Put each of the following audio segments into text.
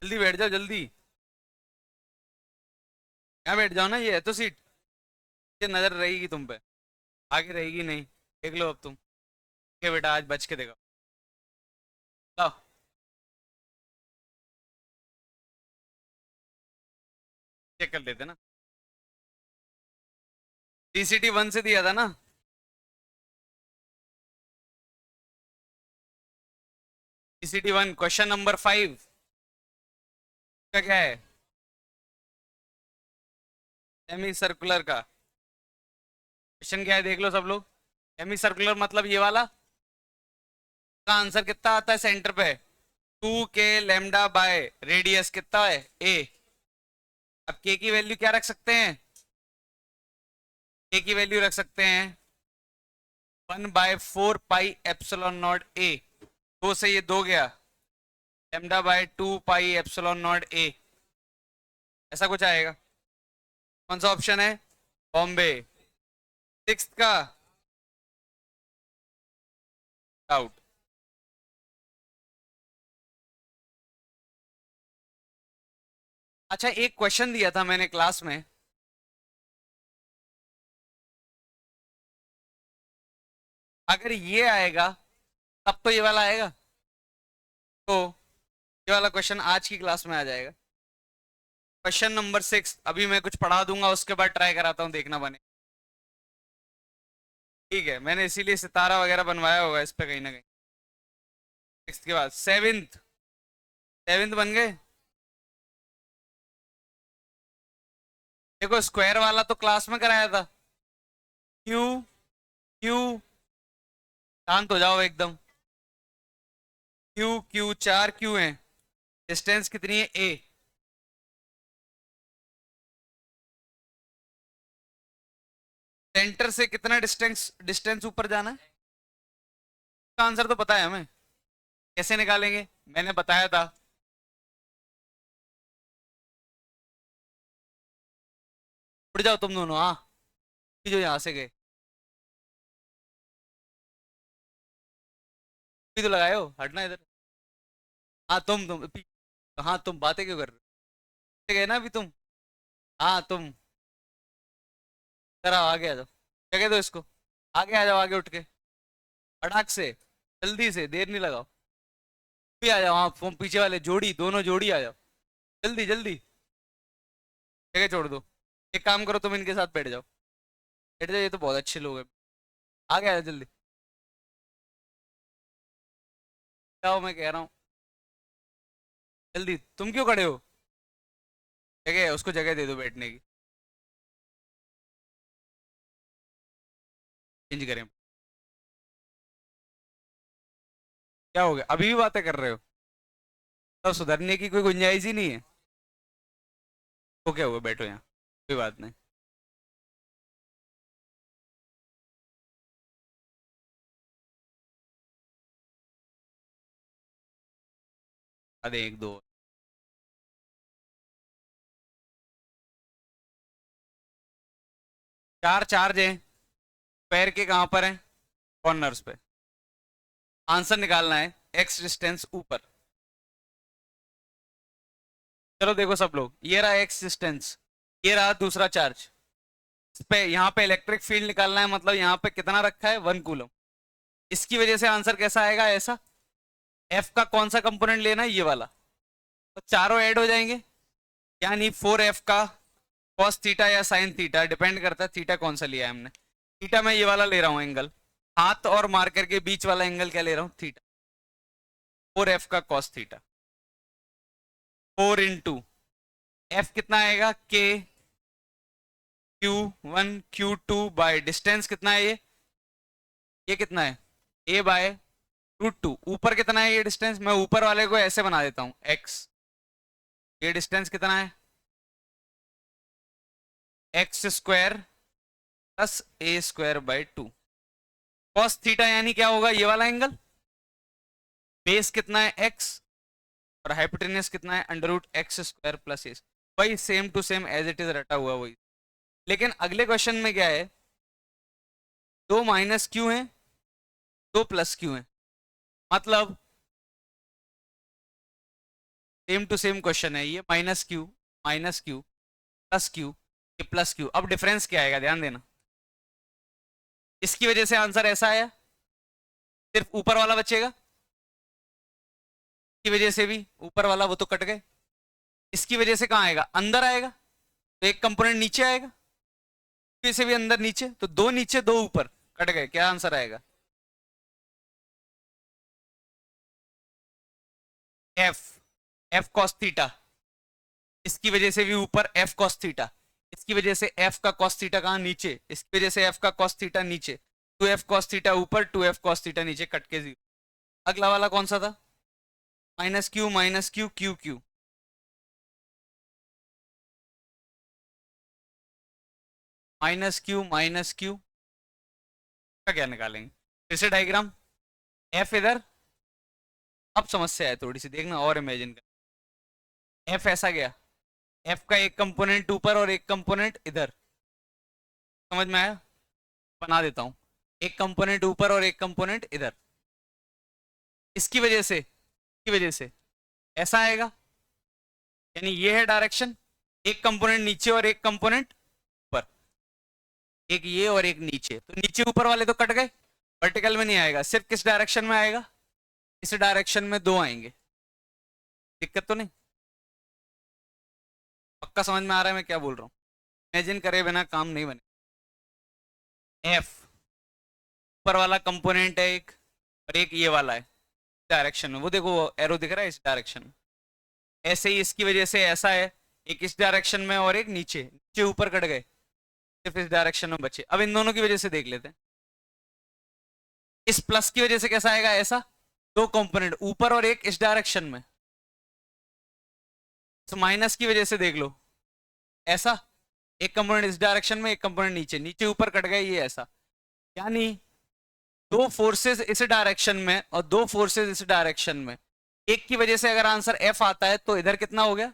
जल्दी बैठ जाओ जल्दी। यहाँ बैठ जाओ ना, ये है तो सीट। ये नजर रहेगी तुम पे, आगे रहेगी नहीं। देख लो अब तुम के बेटा, आज बच के देखो। लाओ। चेक कर लेते ना। टीसीटी 1 से दिया था ना। टीसीटी 1 क्वेश्चन नंबर 5 का क्या है? सेमी सर्कुलर का क्वेश्चन क्या है, देख लो सब लोग। सेमी सर्कुलर मतलब ये वाला का आंसर कितना आता है सेंटर पे? 2k बाय रेडियस कितना है a। अब k की वैल्यू क्या रख सकते हैं? k की वैल्यू रख सकते हैं 1/4 पाई एप्सिलॉन नॉट a। दो से ये दो गया, λ/2 पाई एप्सिलॉन नॉट a। ऐसा कुछ आएगा। कौन सा ऑप्शन है? बॉम्बे। सिक्स का डाउट। अच्छा, एक क्वेश्चन दिया था मैंने क्लास में। अगर ये आएगा तब तो ये वाला आएगा, तो ये वाला क्वेश्चन आज की क्लास में आ जाएगा। क्वेश्चन नंबर 6 अभी मैं कुछ पढ़ा दूंगा, उसके बाद ट्राई कराता हूँ, देखना बने। ठीक है, मैंने इसीलिए सितारा वगैरह बनवाया होगा इस पे कहीं ना कहीं। सिक्स के बाद सेवेंथ। सेवेंथ बन गए। देखो स्क्वायर वाला तो क्लास में कराया था। क्यू क्यू, शांत हो जाओ एकदम। क्यू क्यू, चार क्यू हैं। डिस्टेंस कितनी है ए? सेंटर से कितना डिस्टेंस डिस्टेंस ऊपर जाना है? इसका आंसर तो पता है हमें, कैसे निकालेंगे? मैंने बताया था। उड़ जाओ तुम दोनों, हाँ। ये जो यहाँ से गए, भी तो लगाए हो, हटना इधर। हाँ हाँ तुम बातें क्यों कर रहे हो? गए ना अभी तुम। हाँ तुम, जरा आगे आ जाओ। जगह दो इसको। आगे आ जाओ, आगे उठ के फटाक से, जल्दी से, देर नहीं लगाओ। भी आ जाओ, हाँ पीछे वाले जोड़ी, दोनों जोड़ी आ जाओ, जल्दी जल्दी। जगह छोड़ दो। एक काम करो, तुम इनके साथ बैठ जाओ। बैठ जाओ, ये तो बहुत अच्छे लोग हैं। आगे आ जाओ जल्दी। जाओ, मैं कह रहा हूँ जल्दी। तुम क्यों खड़े हो? जगह है, उसको जगह दे दो बैठने की। चेंज करें? क्या हो गया, अभी भी बातें कर रहे हो? तो सुधरने की कोई गुंजाइश ही नहीं है। तो क्या हुआ, बैठो यहाँ, कोई बात नहीं। अरे एक दो, चार चार्ज हैं। पैर के कहाँ पर हैं? कॉर्नर्स पे। आंसर निकालना है एक्स डिस्टेंस ऊपर। चलो देखो सब लोग, ये रहा एक्स डिस्टेंस, ये रहा दूसरा चार्ज। इस पे यहाँ पे इलेक्ट्रिक फील्ड निकालना है, मतलब यहाँ पे कितना रखा है, 1 कूलम। इसकी वजह से आंसर कैसा आएगा, ऐसा। एफ का कौन सा कंपोनेंट लेना है, ये वाला। तो चारों ऐड हो जाएंगे, यानी 4F का कॉस थीटा या साइन थीटा, डिपेंड करता है थीटा कौन सा लिया है हमने। थीटा मैं ये वाला ले रहा हूँ एंगल, हाथ और मार्कर के बीच वाला एंगल क्या ले रहा हूँ, थीटा। 4F का कॉस थीटा, 4 इंटू एफ कितना आएगा, के Q1 Q2 बाय डिस्टेंस कितना है ये कितना है, a/√2। ऊपर कितना है ये डिस्टेंस, मैं ऊपर वाले को ऐसे बना देता हूँ x। ये डिस्टेंस कितना है, x² + a² / 2। कॉस थीटा यानी क्या होगा, ये वाला एंगल। बेस कितना है x, और हाइपोटेन्यूस कितना है, √x² + a। वही same to same as it is रटा हुआ वही। लेकिन अगले क्वेश्चन में क्या है, दो माइनस क्यू है, दो प्लस क्यू है। मतलब सेम टू सेम क्वेश्चन है ये, माइनस क्यू प्लस क्यू, ये प्लस क्यू। अब डिफरेंस क्या आएगा ध्यान देना, इसकी वजह से आंसर ऐसा आया, सिर्फ ऊपर वाला बचेगा, की वजह से भी ऊपर वाला वो तो कट गए, इसकी वजह से कहाँ आएगा, अंदर आएगा, तो एक कंपोनेंट नीचे आएगा, इसकी वजह से भी अंदर नीचे, तो दो नीचे दो ऊपर कट गए, क्या आंसर आएगा, एफ, एफ कॉस थीटा, इसकी वजह से भी ऊपर एफ कॉस थीटा, इसकी वजह से एफ का कॉस थीटा कहाँ नीचे, इसकी वजह से एफ का कॉस थीटा नीचे, 2f कॉस थीटा ऊपर 2f कॉस थीटा नीचे, कट के 0। अगला वाला कौन सा था, minus Q Q Q, minus Q का क्या निकालेंगे, फिर से डायग्राम, एफ इधर, अब समस्या है थोड़ी सी देखना और इमेजिन कर, एफ ऐसा गया, एफ का एक कंपोनेंट ऊपर और एक कंपोनेंट इधर, समझ में आया, बना देता हूं, एक कंपोनेंट ऊपर और एक कंपोनेंट इधर, इसकी वजह से, इसकी वजह से ऐसा आएगा, यानी ये है डायरेक्शन, एक कंपोनेंट नीचे और एक कंपोनेंट ऊपर, एक ये और एक नीचे, तो नीचे ऊपर वाले तो कट गए, वर्टिकल में नहीं आएगा, सिर्फ किस डायरेक्शन में आएगा, इस डायरेक्शन में दो आएंगे, दिक्कत तो नहीं, पक्का समझ में आ रहा है मैं क्या बोल रहा हूँ, इमेजिन करे बिना काम नहीं बने। एफ ऊपर वाला कंपोनेंट है एक, और एक ये वाला है डायरेक्शन में, वो देखो वो एरो दिख रहा है इस डायरेक्शन में, ऐसे ही इसकी वजह से ऐसा है, एक इस डायरेक्शन में और एक नीचे, नीचे ऊपर कट गए, सिर्फ इस डायरेक्शन में बचे। अब इन दोनों की वजह से देख लेते हैं, इस प्लस की वजह से कैसा आएगा, ऐसा, दो कंपोनेंट ऊपर और एक इस डायरेक्शन में, तो माइनस की वजह से देख लो, ऐसा, एक कंपोनेंट इस डायरेक्शन में एक कंपोनेंट नीचे, नीचे ऊपर कट गए, ये ऐसा, यानी दो फोर्सेस इस डायरेक्शन में और दो फोर्सेस इस डायरेक्शन में, एक की वजह से अगर आंसर एफ आता है तो इधर कितना हो गया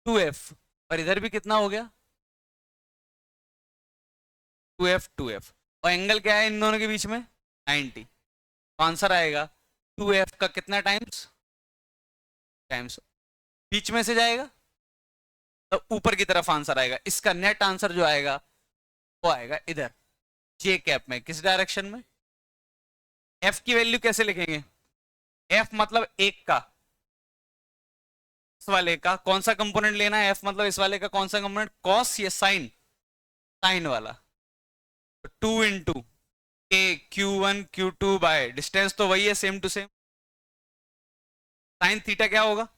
2f, और इधर भी कितना हो गया 2f, और एंगल क्या है इन दोनों के बीच में 90, तो आंसर आएगा 2f का कितना टाइम्स, बीच में से जाएगा तो ऊपर की तरफ आंसर आएगा, इसका नेट आंसर जो आएगा वो आएगा इधर जे कैप में, किस डायरेक्शन में। एफ की वैल्यू कैसे लिखेंगे, एफ मतलब एक का, इस वाले का कौन सा कंपोनेंट लेना है, एफ मतलब इस वाले का कौन सा कंपोनेंट, कॉस या साइन, साइन वाला, तो 2 इंटू के Q1 Q2 बाय डिस्टेंस तो वही है same to same, sine theta क्या होगा,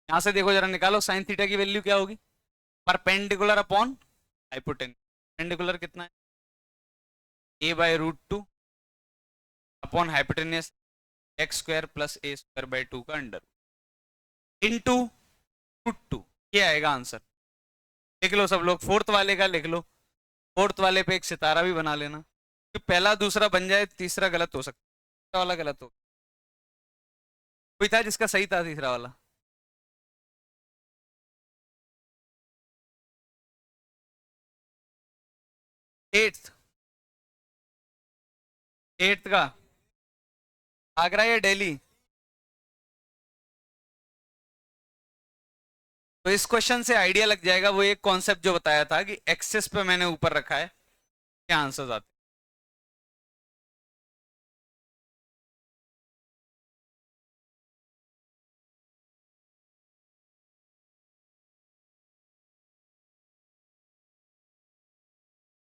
यहां से देखो जरा निकालो, साइन थीटा की वैल्यू क्या होगी, परपेंडिकुलर अपॉन हाइपोटेन्यूज, परपेंडिकुलर कितना है a/√2 upon hypotenuse x square plus a square by 2 का अंडर इनटू √2, ये आएगा आंसर। लिख लो सब लोग, फोर्थ वाले का लिख लो, फोर्थ वाले पे एक सितारा भी बना लेना, कि पहला दूसरा बन जाए, तीसरा गलत हो सकता है, तीसरा वाला गलत हो, कोई था जिसका सही था तीसरा वाला, एट्थ, एट्थ का आगरा या दिल्ली, तो इस क्वेश्चन से आइडिया लग जाएगा, वो एक कॉन्सेप्ट जो बताया था कि एक्सेस पे मैंने ऊपर रखा है, क्या आंसर आते,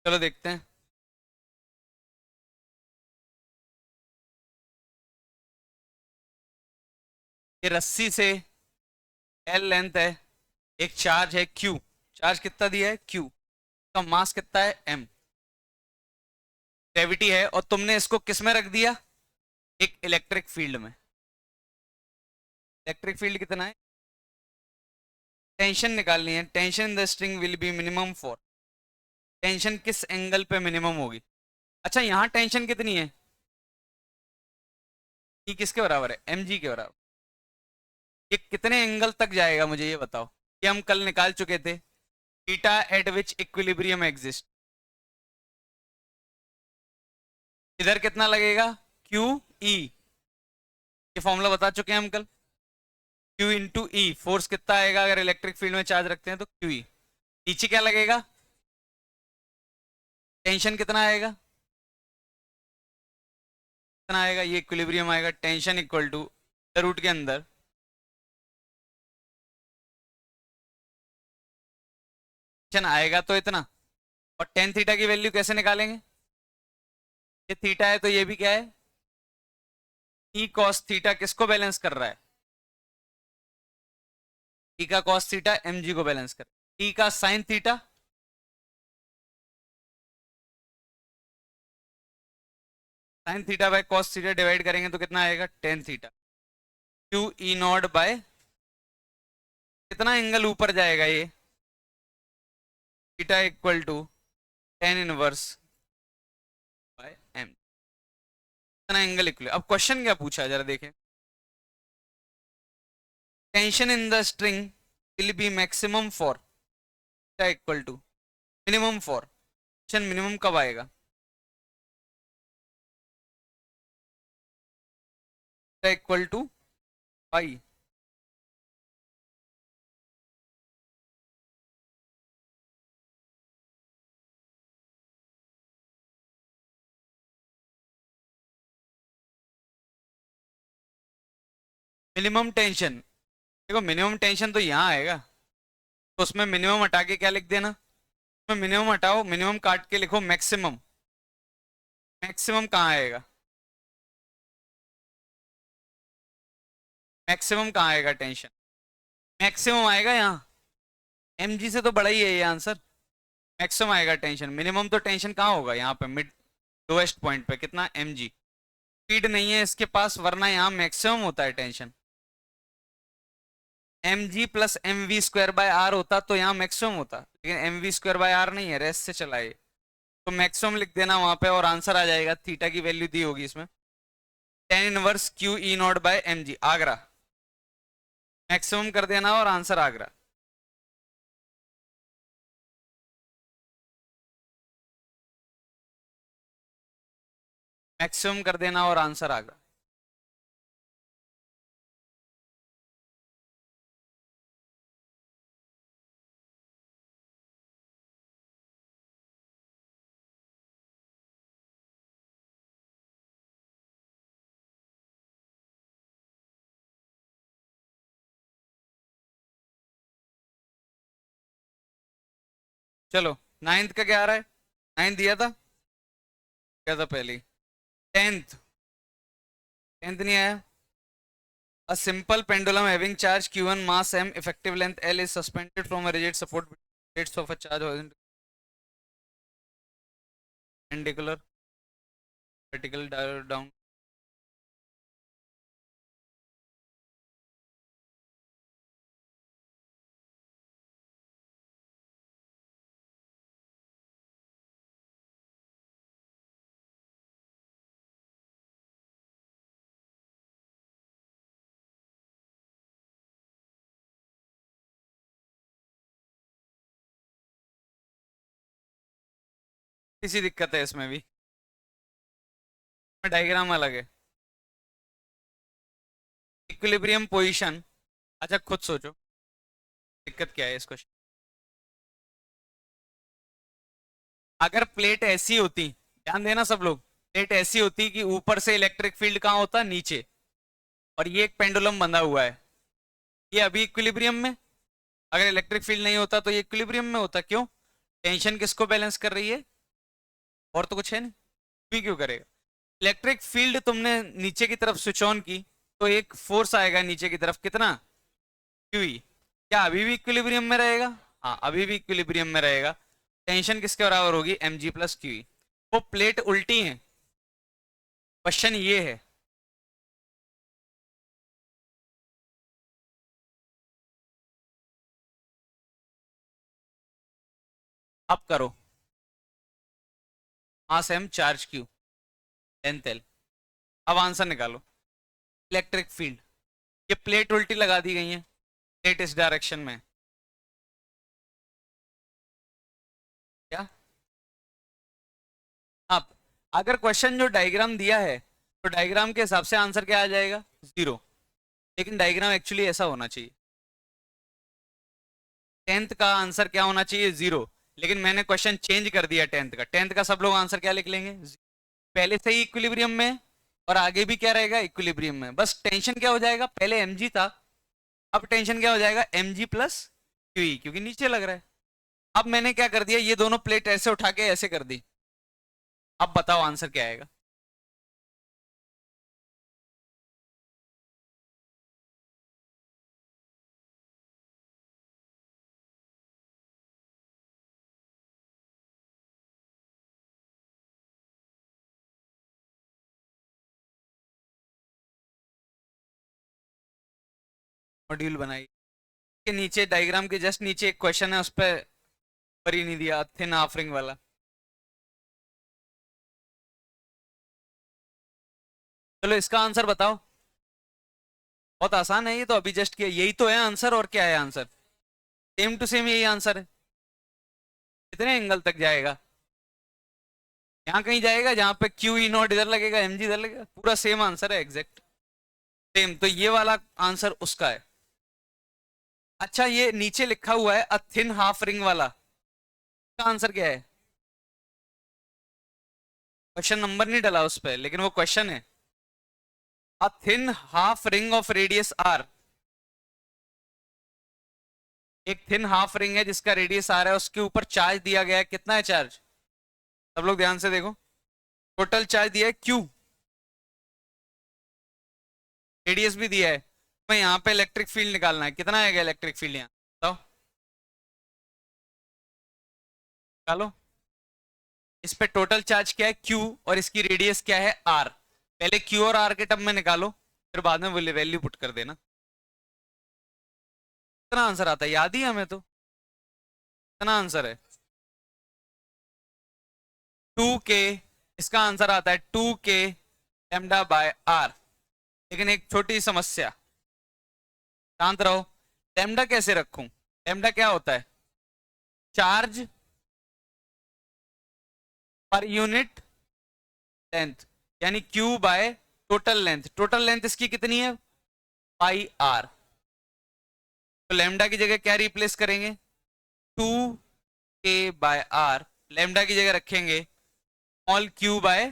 चलो देखते हैं। ये रस्सी से एल लेंथ है, एक चार्ज है क्यू, चार्ज कितना दिया है क्यू, का मास कितना है एम, ग्रेविटी है, और तुमने इसको किस में रख दिया, एक इलेक्ट्रिक फील्ड में, इलेक्ट्रिक फील्ड कितना है, टेंशन निकालनी है, tension in the string will B minimum for, tension किस एंगल पे मिनिमम होगी, अच्छा यहाँ टेंशन कितनी है, ई किसके बराबर है एम जी के बराबर, ये कितने एंगल तक जाएगा मुझे ये बताओ, ये हम कल निकाल चुके थे, थीटा एट विच इक्विलिब्रियम एग्जिस्ट, इधर कितना लगेगा क्यू ई, ये फॉर्मूला बता चुके हैं हम कल, Q इंटू ई, फोर्स कितना आएगा अगर इलेक्ट्रिक फील्ड में चार्ज रखते हैं तो क्यू ई। नीचे क्या लगेगा, टेंशन कितना आएगा, कितना आएगा, ये इक्विलिब्रियम आएगा, टेंशन इक्वल टू रूट के अंदर टेंशन आएगा तो इतना, और टेन थीटा की वैल्यू कैसे निकालेंगे, ये थीटा है तो ये भी क्या है, ई कॉस थीटा किसको बैलेंस कर रहा है, ई का कॉस थीटा एम जी को बैलेंस कर, ई का sine theta sine theta by cos theta divide करेंगे तो कितना आएगा, tan theta, Q E naught by कितना एंगल ऊपर जाएगा ये, theta equal to tan inverse by M, कितना एंगल इक्वल। अब क्वेश्चन क्या पूछा है जरा देखें, tension in the string will be maximum for theta equal to minimum for, tension minimum कब आएगा, theta equal to pi, minimum tension, देखो मिनिमम टेंशन तो यहाँ आएगा, तो उसमें मिनिमम हटा के क्या लिख देना, उसमें मिनिमम हटाओ, मिनिमम काट के लिखो मैक्सिमम, मैक्सिमम कहाँ आएगा, मैक्सिमम कहाँ आएगा टेंशन, मैक्सिमम आएगा यहाँ, एम जी से तो बड़ा ही है ये आंसर, मैक्सिमम आएगा टेंशन, मिनिमम तो टेंशन कहाँ होगा यहाँ पे मिड लोएस्ट पॉइंट पे कितना एम जी, स्पीड नहीं है इसके पास वरना यहाँ मैक्सिमम होता है tension, M ji plus M V square by R होता तो यहाँ मैक्सिमम होता, लेकिन M V square by R नहीं है, रेस्ट से चला है, तो मैक्सिमम लिख देना वहां पे और आंसर आ जाएगा, थीटा की वैल्यू दी होगी इसमें, tan inverse Q E naught by M G, Agra, maximum कर देना और आंसर आगरा। मैक्सिमम कर देना और आंसर आगरा। चलो नाइन्थ का क्या आ रहा है, नाइन्थ दिया था, क्या था पहले, टेंथ, टेंथ नहीं आया, a simple pendulum having charge q1 mass m effective length l is suspended from a rigid support plates of a charge horizontal perpendicular vertical down, किसी दिक्कत है इसमें भी, डायग्राम अलग है, इक्विलिब्रियम पोजीशन, अच्छा खुद सोचो दिक्कत क्या है इसको, अगर प्लेट ऐसी होती, ध्यान देना सब लोग, प्लेट ऐसी होती कि ऊपर से इलेक्ट्रिक फील्ड कहाँ होता, नीचे, और ये एक पेंडुलम बंधा हुआ है, ये अभी इक्विलिब्रियम में, अगर इलेक्ट्रिक फील्ड नहीं होता तो ये इक्विलिब्रियम में होता, क्यों, टेंशन किसको बैलेंस कर रही है, और तो कुछ है नहीं, भी क्यों करेगा, इलेक्ट्रिक फील्ड तुमने नीचे की तरफ स्विच ऑन की तो एक फोर्स आएगा नीचे की तरफ, कितना, क्यू, क्या अभी भी इक्विलिब्रियम में रहेगा, हाँ अभी भी इक्विलिब्रियम में रहेगा, टेंशन किसके बराबर होगी, एम जी प्लस क्यू, वो प्लेट उल्टी है, क्वेश्चन ये है, अब करो, mass M charge q length L, अब आंसर निकालो, इलेक्ट्रिक फील्ड, ये प्लेट उल्टी लगा दी गई है, प्लेट इस डायरेक्शन में, क्या, अब अगर क्वेश्चन जो डायग्राम दिया है तो डायग्राम के हिसाब से आंसर क्या आ जाएगा, जीरो, लेकिन डायग्राम एक्चुअली ऐसा होना चाहिए। 10th का आंसर क्या होना चाहिए? 0। लेकिन मैंने क्वेश्चन चेंज कर दिया 10th का। 10th का सब लोग आंसर क्या लिख लेंगे? पहले से ही इक्विलिब्रियम में, और आगे भी क्या रहेगा? इक्विलिब्रियम में। बस टेंशन क्या हो जाएगा? पहले mg था, अब टेंशन क्या हो जाएगा? mg प्लस क्यूई, क्योंकि नीचे लग रहा है। अब मैंने क्या कर दिया, ये दोनों प्लेट ऐसे उठा के ऐसे कर दी। अब बताओ आंसर क्या आएगा? मॉड्यूल बनाई के नीचे, डायग्राम के जस्ट नीचे एक क्वेश्चन है, उस पर पर ही नहीं दिया, थिन हाफरिंग वाला। चलो इसका आंसर बताओ। बहुत आसान है ये तो, अभी जस्ट किया, यही तो है आंसर। और क्या है आंसर? सेम टू सेम यही आंसर है। कितने एंगल तक जाएगा? यहाँ कहीं जाएगा जहां पे क्यू ई नॉट इधर लगेगा, एम जी इधर लगेगा, पूरा सेम आंसर है, एग्जैक्ट सेम। तो ये वाला आंसर उसका है। अच्छा, ये नीचे लिखा हुआ है अ थिन हाफ रिंग वाला, इसका आंसर क्या है? क्वेश्चन नंबर नहीं डला उस पर, लेकिन वो क्वेश्चन है। A thin half ring of radius R. एक थिन हाफ रिंग है जिसका रेडियस आर है, उसके ऊपर चार्ज दिया गया है। कितना है चार्ज? सब लोग ध्यान से देखो। टोटल चार्ज दिया है क्यू, रेडियस भी दिया है। मैं यहाँ पे इलेक्ट्रिक फील्ड निकालना है। कितना आएगा इलेक्ट्रिक फील्ड यहाँ? बताओ, निकालो। इस पे टोटल चार्ज क्या है? क्यू, और इसकी रेडियस क्या है? आर। पहले क्यू और आर के टर्म में निकालो, फिर बाद में वैल्यू पुट कर देना। कितना आंसर आता है? याद ही है हमें तो। कितना आंसर है? 2k। इसका आंसर आता है 2k लैम्डा बाय आर। लेकिन एक छोटी समस्या, शांत रहो। लैम्डा कैसे रखूं? लैम्डा क्या होता है? चार्ज पर यूनिट लेंथ, यानी Q by total length. Total length इसकी कितनी है? पाई आर। तो लैम्डा की जगह क्या रिप्लेस करेंगे? 2k bye are. लैम्डा की जगह रखेंगे small Q by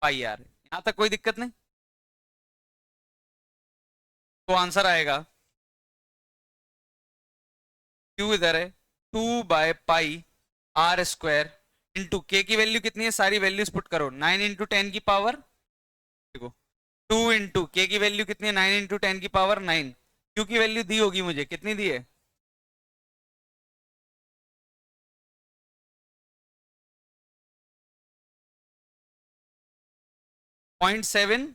pi R. यहां तक कोई दिक्कत नहीं। तो आंसर आएगा, क्यू इधर है, 2 by pi are square into K की वैल्यू कितनी है? सारी वैल्यूज पुट करो। 9 × 10⁻, देखो 2 के की वैल्यू कितनी है? 9 × 10⁻9। क्यू की वैल्यू दी होगी मुझे, कितनी दी है? 0.7।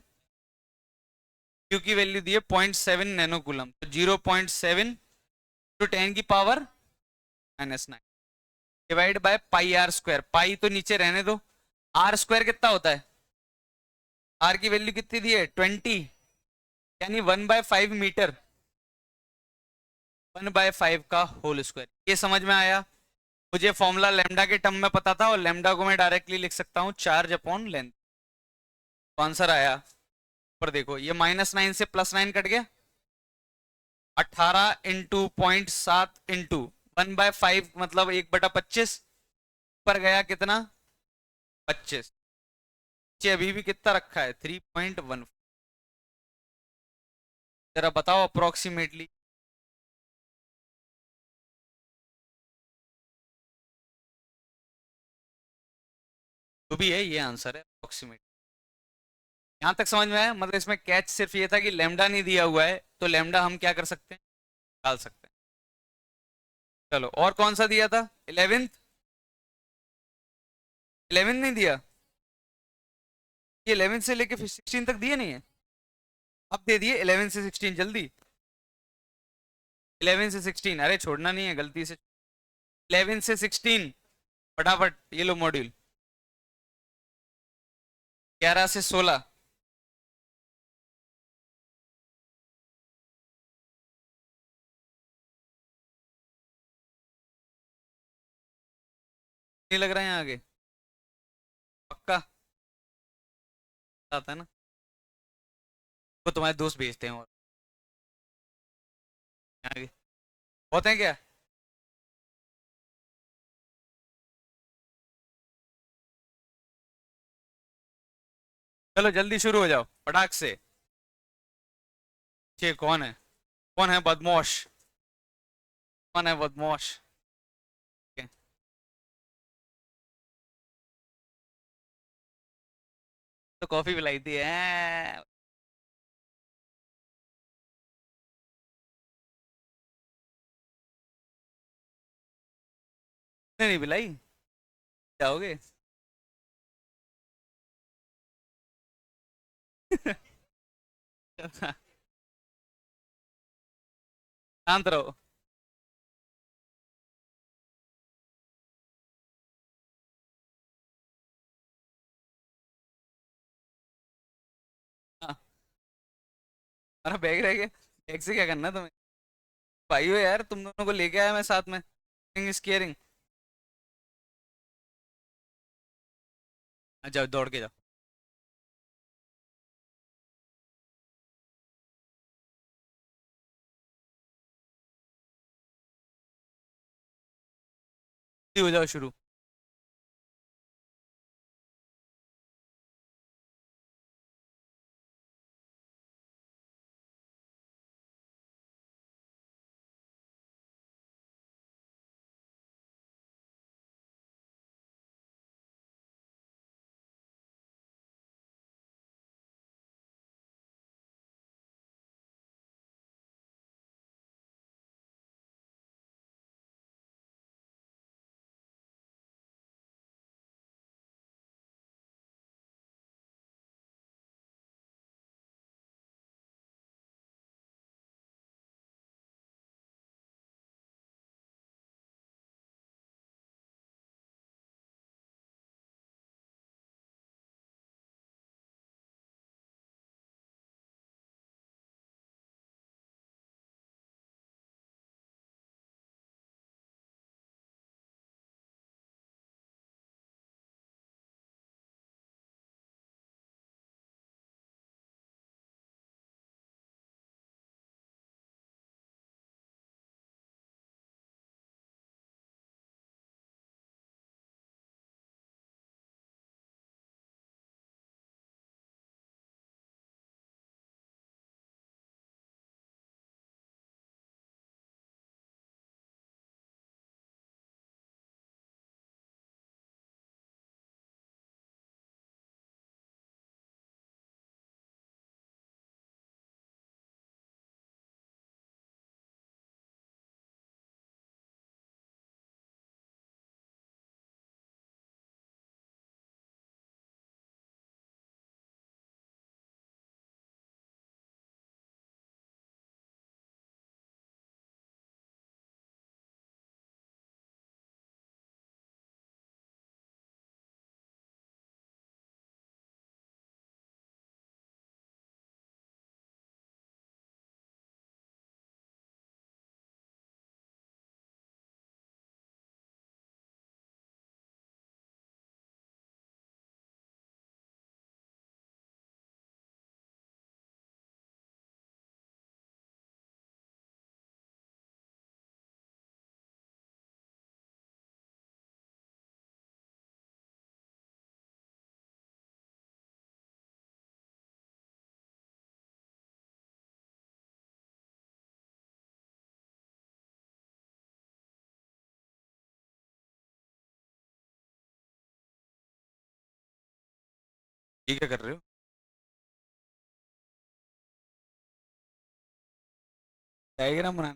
क्यू की वैल्यू दी है 0.7 नैनो कूलम, तो 0.7 × 10⁻⁻9 divide by pi are square. Pi तो नीचे रहने दो। आर स्क्वायर कितना होता है? आर की वैल्यू कितनी दी है? 20, यानी 1/5 मीटर। 1/5 का होल स्क्वायर। ये समझ में आया? मुझे फॉर्मूला लेमडा के टर्म में पता था, और लेमडा को मैं डायरेक्टली लिख सकता हूँ चार्ज अपॉन लेंथ। आंसर आया। पर देखो, ये -9 से +9 कट गया। 18 × 0.7 × 1/5 मतलब 1/25 पर गया कितना? 25। अभी भी कितना रखा है? 3.1। जरा बताओ अप्रोक्सीमेटली। जो भी है ये आंसर है अप्रोक्सीमेट। यहां तक समझ में आया? मतलब इसमें कैच सिर्फ ये था कि लेमडा नहीं दिया हुआ है, तो लेमडा हम क्या कर सकते हैं? डाल सकते हैं। चलो, और कौन सा दिया था? 11th। 11 नहीं दिया? ये 11 से लेके फिर 16 तक दिए नहीं है? अब दे दिए 11 से 16 जल्दी। 11 से 16, अरे छोड़ना नहीं है गलती से। 11 से 16 फटाफट ये लो मॉड्यूल। 11 से 16 नहीं लग रहा है यहाँ आगे? पक्का आता है ना? वो तुम्हारे दोस्त भेजते हैं। और आगे होते हैं क्या? चलो जल्दी शुरू हो जाओ फटाक से। ये कौन है? कौन है बदमाश? कौन है बदमाश? Okay, तो कॉफी पिलाई थी नहीं नहीं पिलाई। जाओगे? शांत रहो। हाँ, हमारा बैग रह गया। बैग से क्या करना है तुम्हें? भाई हो यार, तुम दोनों को लेके आया मैं साथ में। Is caring. जाओ दौड़ के जाओ। जल्दी हो जाओ शुरू। ये क्या कर रहे हो? डायग्राम बना।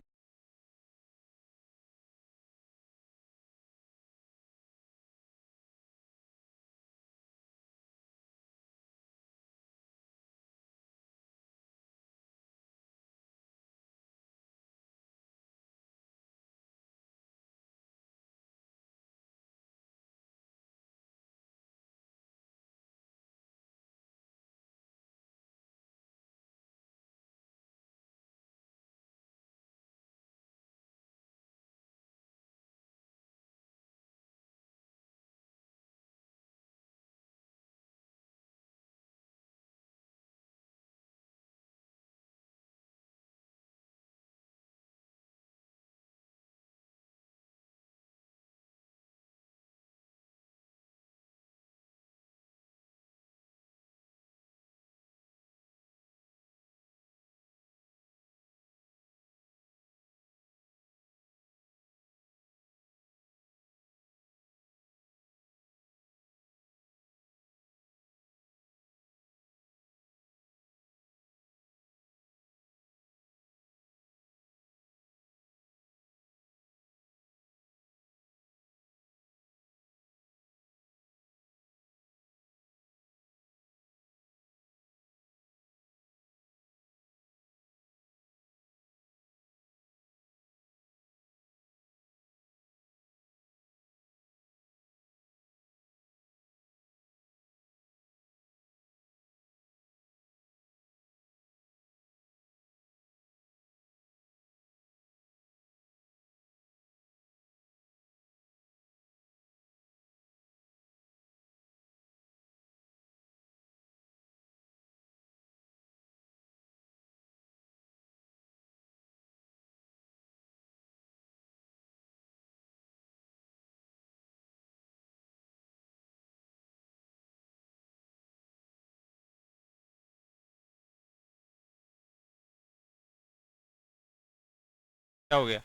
क्या हो गया?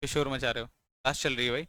क्यों शोर मचा रहे हो? क्लास चल रही है भाई।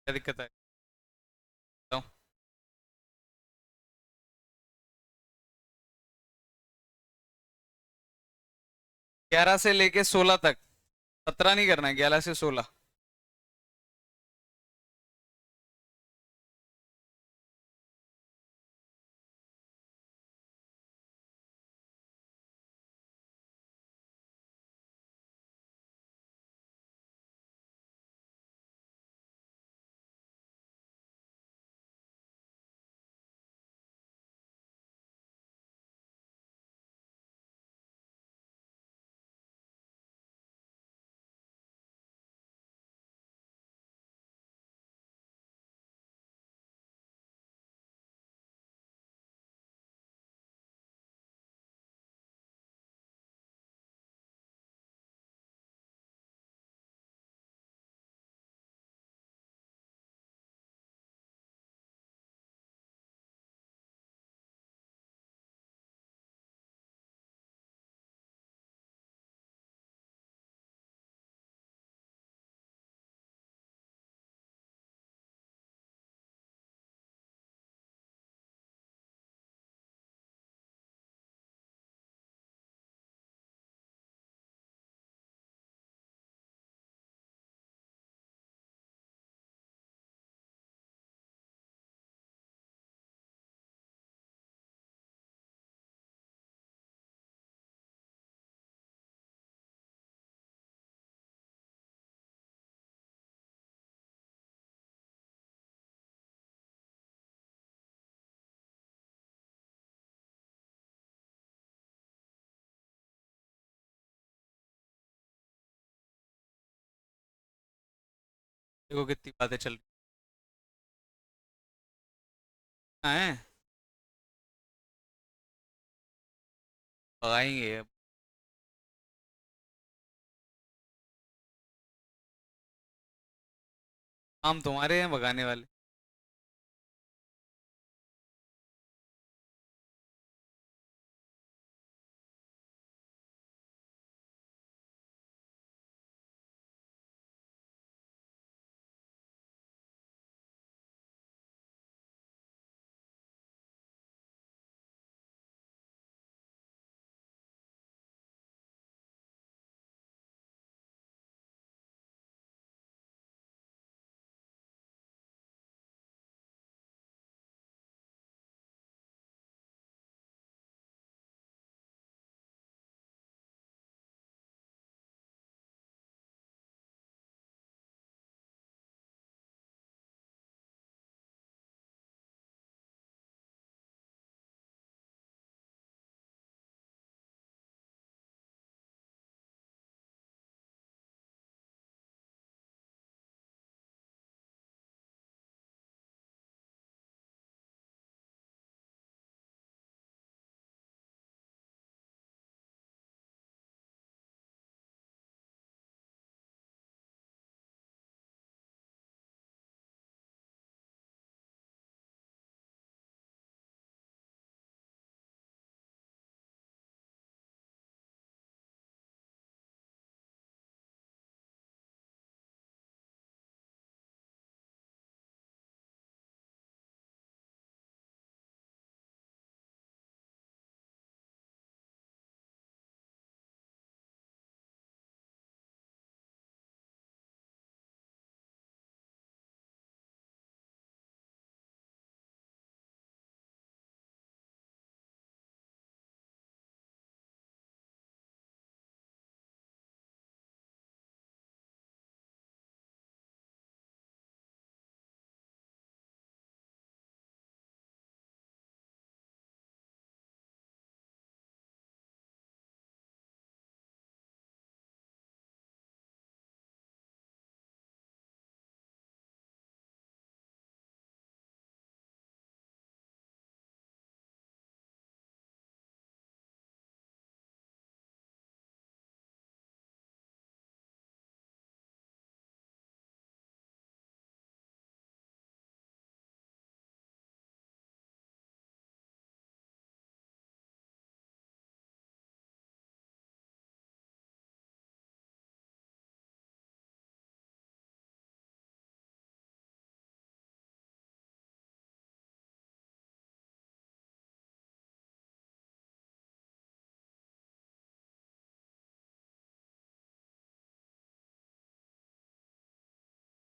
क्या दिक्कत है? बताओ। 11 से लेके 16 तक। 17 नहीं करना है, 11 से 16। देखो कितनी बातें चल रही हैं। भगाएंगे अब। हम तुम्हारे हैं भगाने वाले।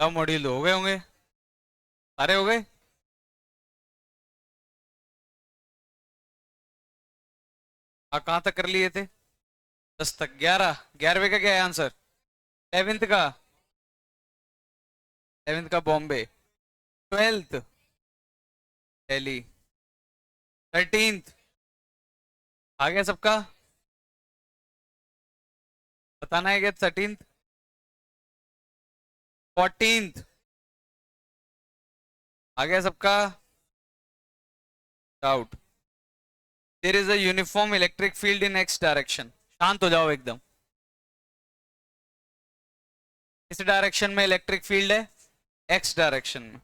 सब मॉड्यूल हो गए होंगे, सारे हो गए। कहाँ तक कर लिए थे? 10 तक। 11, 11वें का क्या है आंसर? 11th का, 11th का बॉम्बे। 12th दिल्ली। 13th आ गया सबका? बताना है क्या? 13th। 14th आ गया सबका? Doubt. There is a uniform electric field in X direction. शांत हो जाओ एकदम। इस डायरेक्शन में इलेक्ट्रिक फील्ड है, एक्स डायरेक्शन में।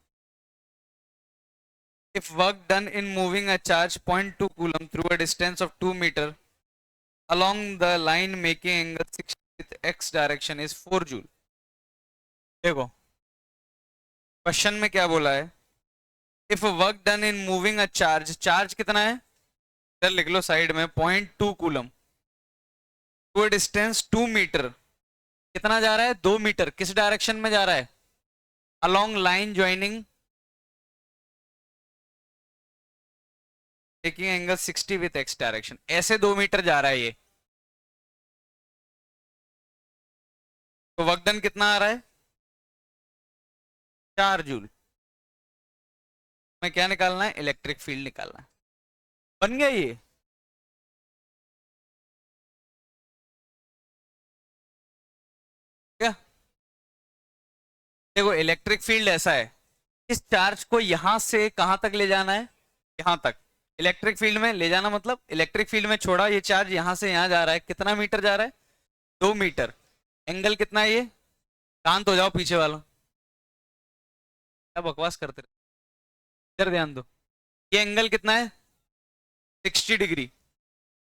If work done in moving a charge 0.2 coulomb through a distance of 2 meter along the line making angle 60 with x direction is 4 joule। देखो question में क्या बोला है? If work done in moving a charge, charge कितना है? इधर लिख लो साइड में, 0.2 coulomb to a distance 2 metre. कितना जा रहा है? 2 मीटर। किस डायरेक्शन में जा रहा है? along line joining taking angle 60 with x direction. ऐसे 2 मीटर जा रहा है ये, तो वर्क डन कितना आ रहा है? 4 जूल। में क्या निकालना है? इलेक्ट्रिक फील्ड निकालना है। बन गया ये? क्या? देखो इलेक्ट्रिक फील्ड ऐसा है, इस चार्ज को यहां से कहां तक ले जाना है? यहां तक। इलेक्ट्रिक फील्ड में ले जाना मतलब इलेक्ट्रिक फील्ड में छोड़ा, ये चार्ज यहां से यहां जा रहा है। कितना मीटर जा रहा है? 2 मीटर। एंगल कितना है ये? शांत हो जाओ पीछे वाला, क्या बकवास करते रहे। इधर ध्यान दो। ये एंगल कितना है? 60 डिग्री।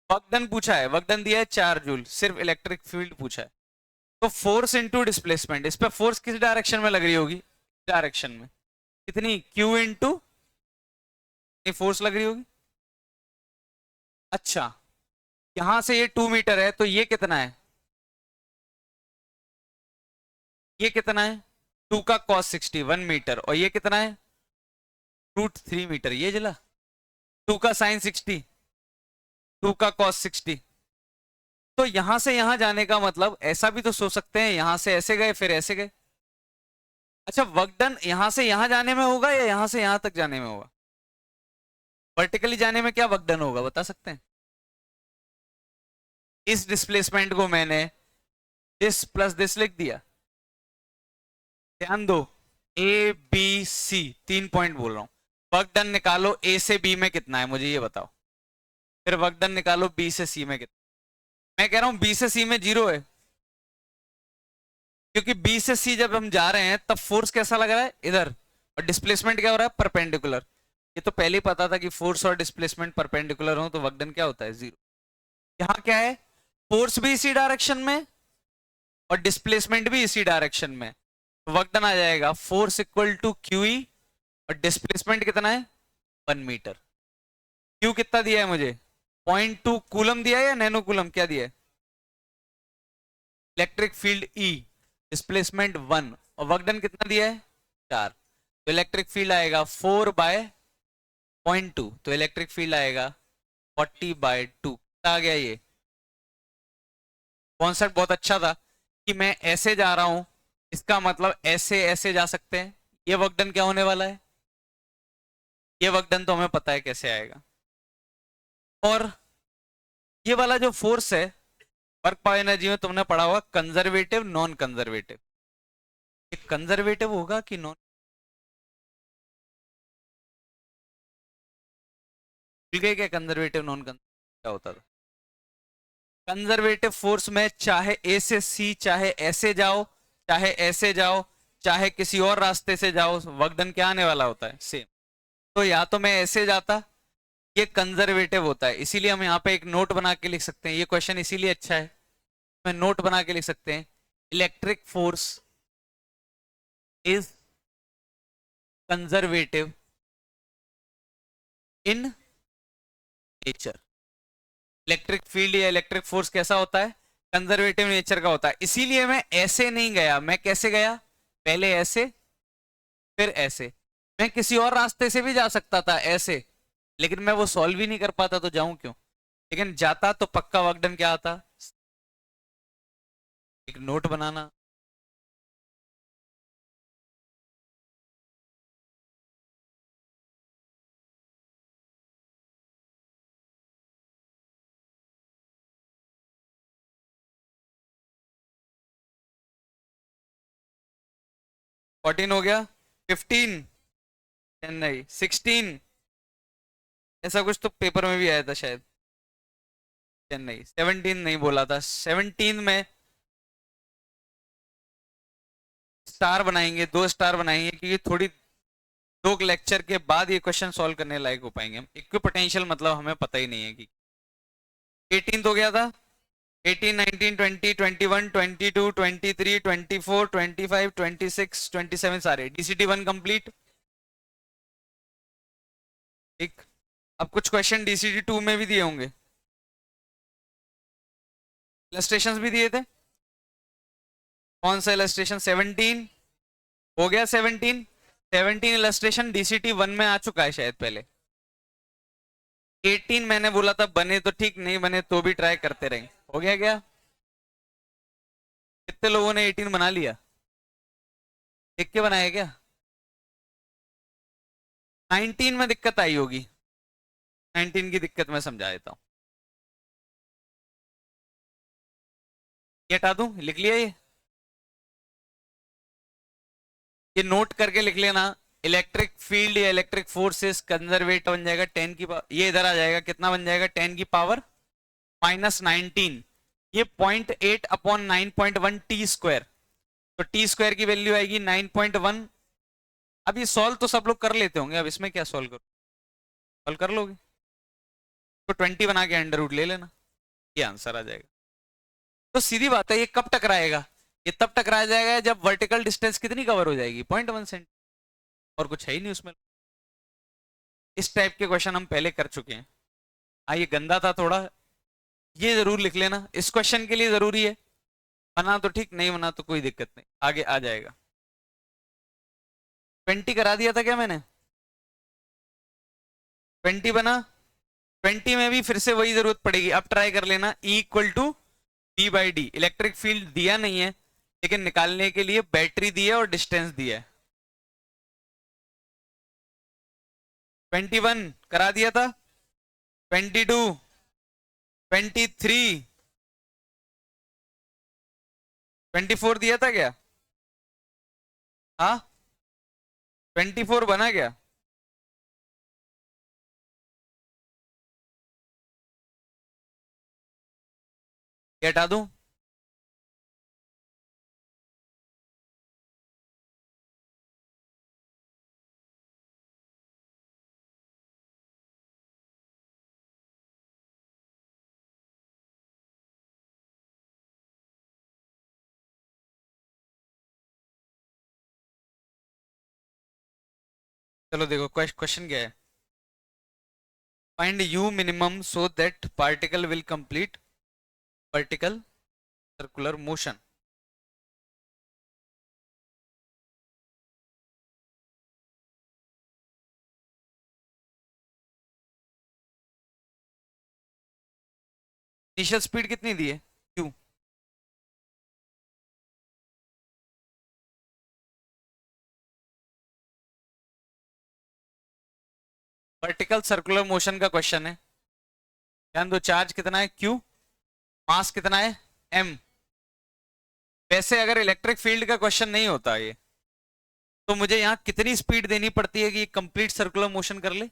वर्क डन पूछा है, वर्क डन दिया है 4 जूल, सिर्फ इलेक्ट्रिक फील्ड पूछा है। तो फोर्स इनटू डिस्प्लेसमेंट, इस पे फोर्स किस डायरेक्शन में लग रही होगी? डायरेक्शन में। कितनी? क्यू इनटू फोर्स लग रही होगी। अच्छा, यहां से ये 2 मीटर है, तो ये कितना है? ये कितना है? 2 का कॉस 60, 1 मीटर। और ये कितना है? √3 मीटर। ये जला 2 का साइन 60, 2 का कॉस 60। तो यहां से यहां जाने का मतलब ऐसा भी तो सोच सकते हैं, यहां से ऐसे गए फिर ऐसे गए। अच्छा, वर्क डन यहां से यहां जाने में होगा या यहां से यहां तक जाने में होगा? वर्टिकली जाने में क्या वर्क डन होगा, बता सकते हैं? इस डिस्प्लेसमेंट को मैंने दिस प्लस दिस लिख दिया। ध्यान दो, ए बी सी 3 पॉइंट बोल रहा हूं। वर्क डन निकालो, ए से बी में कितना है मुझे ये बताओ। फिर वर्क डन निकालो बी से सी में कितना। मैं कह रहा हूं बी से सी में 0 है, क्योंकि बी से सी जब हम जा रहे हैं तब फोर्स कैसा लग रहा है? इधर। और डिस्प्लेसमेंट क्या हो रहा है? परपेंडिकुलर। ये तो पहले ही पता था कि फोर्स और डिस्प्लेसमेंट परपेंडिकुलर हो तो वर्क डन क्या होता है? 0। यहाँ क्या है? फोर्स भी इसी डायरेक्शन में और डिस्प्लेसमेंट भी इसी डायरेक्शन में, तो वर्क डन आ जाएगा force equal to Q E. और डिस्प्लेसमेंट कितना है? 1 मीटर। क्यू कितना दिया है मुझे? 0.2 कूलम दिया है या नैनो कूलम, क्या दिया है? इलेक्ट्रिक फील्ड ई, डिस्प्लेसमेंट 1, और वर्क डन कितना दिया है? 4। तो इलेक्ट्रिक फील्ड आएगा 4/0.2, तो इलेक्ट्रिक फील्ड आएगा 40/2। आ गया ये कॉन्सेप्ट, बहुत अच्छा था कि मैं ऐसे जा रहा हूं, इसका मतलब ऐसे ऐसे जा सकते हैं। ये वर्क डन क्या होने वाला है? ये वर्क डन तो हमें पता है कैसे आएगा। और ये वाला जो फोर्स है वर्क पावर एनर्जी में, तुमने पढ़ा होगा कंजर्वेटिव नॉन कंजर्वेटिव। ये कंजर्वेटिव होगा कि नॉन? भूल गए क्या कंजर्वेटिव नॉन कंजर्वेटिव क्या होता था? कंजर्वेटिव फोर्स में चाहे ए से सी, चाहे ऐसे जाओ, चाहे ऐसे जाओ, चाहे किसी और रास्ते से जाओ, वर्क डन क्या आने वाला होता है? सेम। तो या तो मैं ऐसे जाता, ये कंजर्वेटिव होता है, इसीलिए हम यहाँ पे एक नोट बना के लिख सकते हैं। ये क्वेश्चन इसीलिए अच्छा है, मैं नोट बना के लिख सकते हैं, electric force is conservative in nature. Electric field या इलेक्ट्रिक फोर्स कैसा होता है? कंजर्वेटिव नेचर का होता है। इसीलिए मैं ऐसे नहीं गया, मैं कैसे गया? पहले ऐसे फिर ऐसे। मैं किसी और रास्ते से भी जा सकता था ऐसे, लेकिन मैं वो सॉल्व ही नहीं कर पाता, तो जाऊं क्यों? लेकिन जाता तो पक्का वर्क डन क्या आता? एक नोट बनाना। फोर्टीन हो गया, 15, नहीं 16, ऐसा कुछ तो पेपर में भी आया था शायद। चेन्नई 17 नहीं बोला था, 17 में स्टार बनाएंगे, 2 स्टार बनाएंगे, क्योंकि थोड़ी 2 लेक्चर के बाद ये क्वेश्चन सॉल्व करने लायक हो पाएंगे हम। इक्विपोटेंशियल मतलब हमें पता ही नहीं है कि। 18 तो गया था, 18, 19, 20, 21, 22, 23, 24, 25, 26, 27 सारे डीसीटी 1 कंप्लीट। ठीक। अब कुछ क्वेश्चन डीसीटी 2 में भी दिए होंगे, इलस्ट्रेशंस भी दिए थे। कौन सा इलस्ट्रेशन? 17 हो गया, 17, 17 इलस्ट्रेशन डीसीटी 1 में आ चुका है शायद पहले। 18 मैंने बोला था, बने तो ठीक, नहीं बने तो भी ट्राई करते रहेंगे। हो गया क्या? कितने लोगों ने 18 बना लिया? देख के बनाया क्या? 19 में दिक्कत आई होगी, 19 की दिक्कत मैं समझा देता हूँ। ये हटा दूं, लिख लिया ये नोट करके लिख लेना। इलेक्ट्रिक फील्ड या इलेक्ट्रिक फोर्सेस कंजर्वेट बन जाएगा 10 की पावर, ये इधर आ जाएगा, कितना बन जाएगा? 10 की पावर -19। ये 0.8/9.1 टी स्क्वायर, तो टी स्क्वायर की वैल्यू आएगी 9.1। अब ये सॉल्व तो सब लोग कर लेते होंगे, अब इसमें क्या सॉल्व करो? सॉल्व कर लोगे तो 20 बना के अंडर रूट ले लेना, ये आंसर आ जाएगा। तो सीधी बात है, ये कब टकराएगा? ये तब टकराया जाएगा जब वर्टिकल डिस्टेंस कितनी कवर हो जाएगी? 0.1 सेंट, और कुछ है ही नहीं उसमें। इस टाइप के क्वेश्चन हम पहले कर चुके हैं। हाँ ये गंदा था थोड़ा, ये जरूर लिख लेना, इस क्वेश्चन के लिए जरूरी है। बना तो ठीक, नहीं बना तो कोई दिक्कत नहीं, आगे आ जाएगा। 20 करा दिया था क्या मैंने? 20 बना, 20 में भी फिर से वही जरूरत पड़ेगी। अब ट्राई कर लेना, E equal to B/D। Electric field दिया नहीं है, लेकिन निकालने के लिए बैटरी दी है और डिस्टेंस दिया है। 21 करा दिया था, 22, 23, 24 दिया था क्या? हाँ, 24 बना क्या? ये हटा दूं? चलो देखो क्वेश्चन क्या है। Find U minimum so that particle will complete vertical circular motion. Initial speed कितनी दी है? Q। वर्टिकल सर्कुलर मोशन का क्वेश्चन है, ध्यान दो। चार्ज कितना है? Q। मास कितना है? M। वैसे अगर इलेक्ट्रिक फील्ड का क्वेश्चन नहीं होता ये, तो मुझे यहाँ कितनी स्पीड देनी पड़ती है कि कंप्लीट सर्कुलर मोशन कर ले?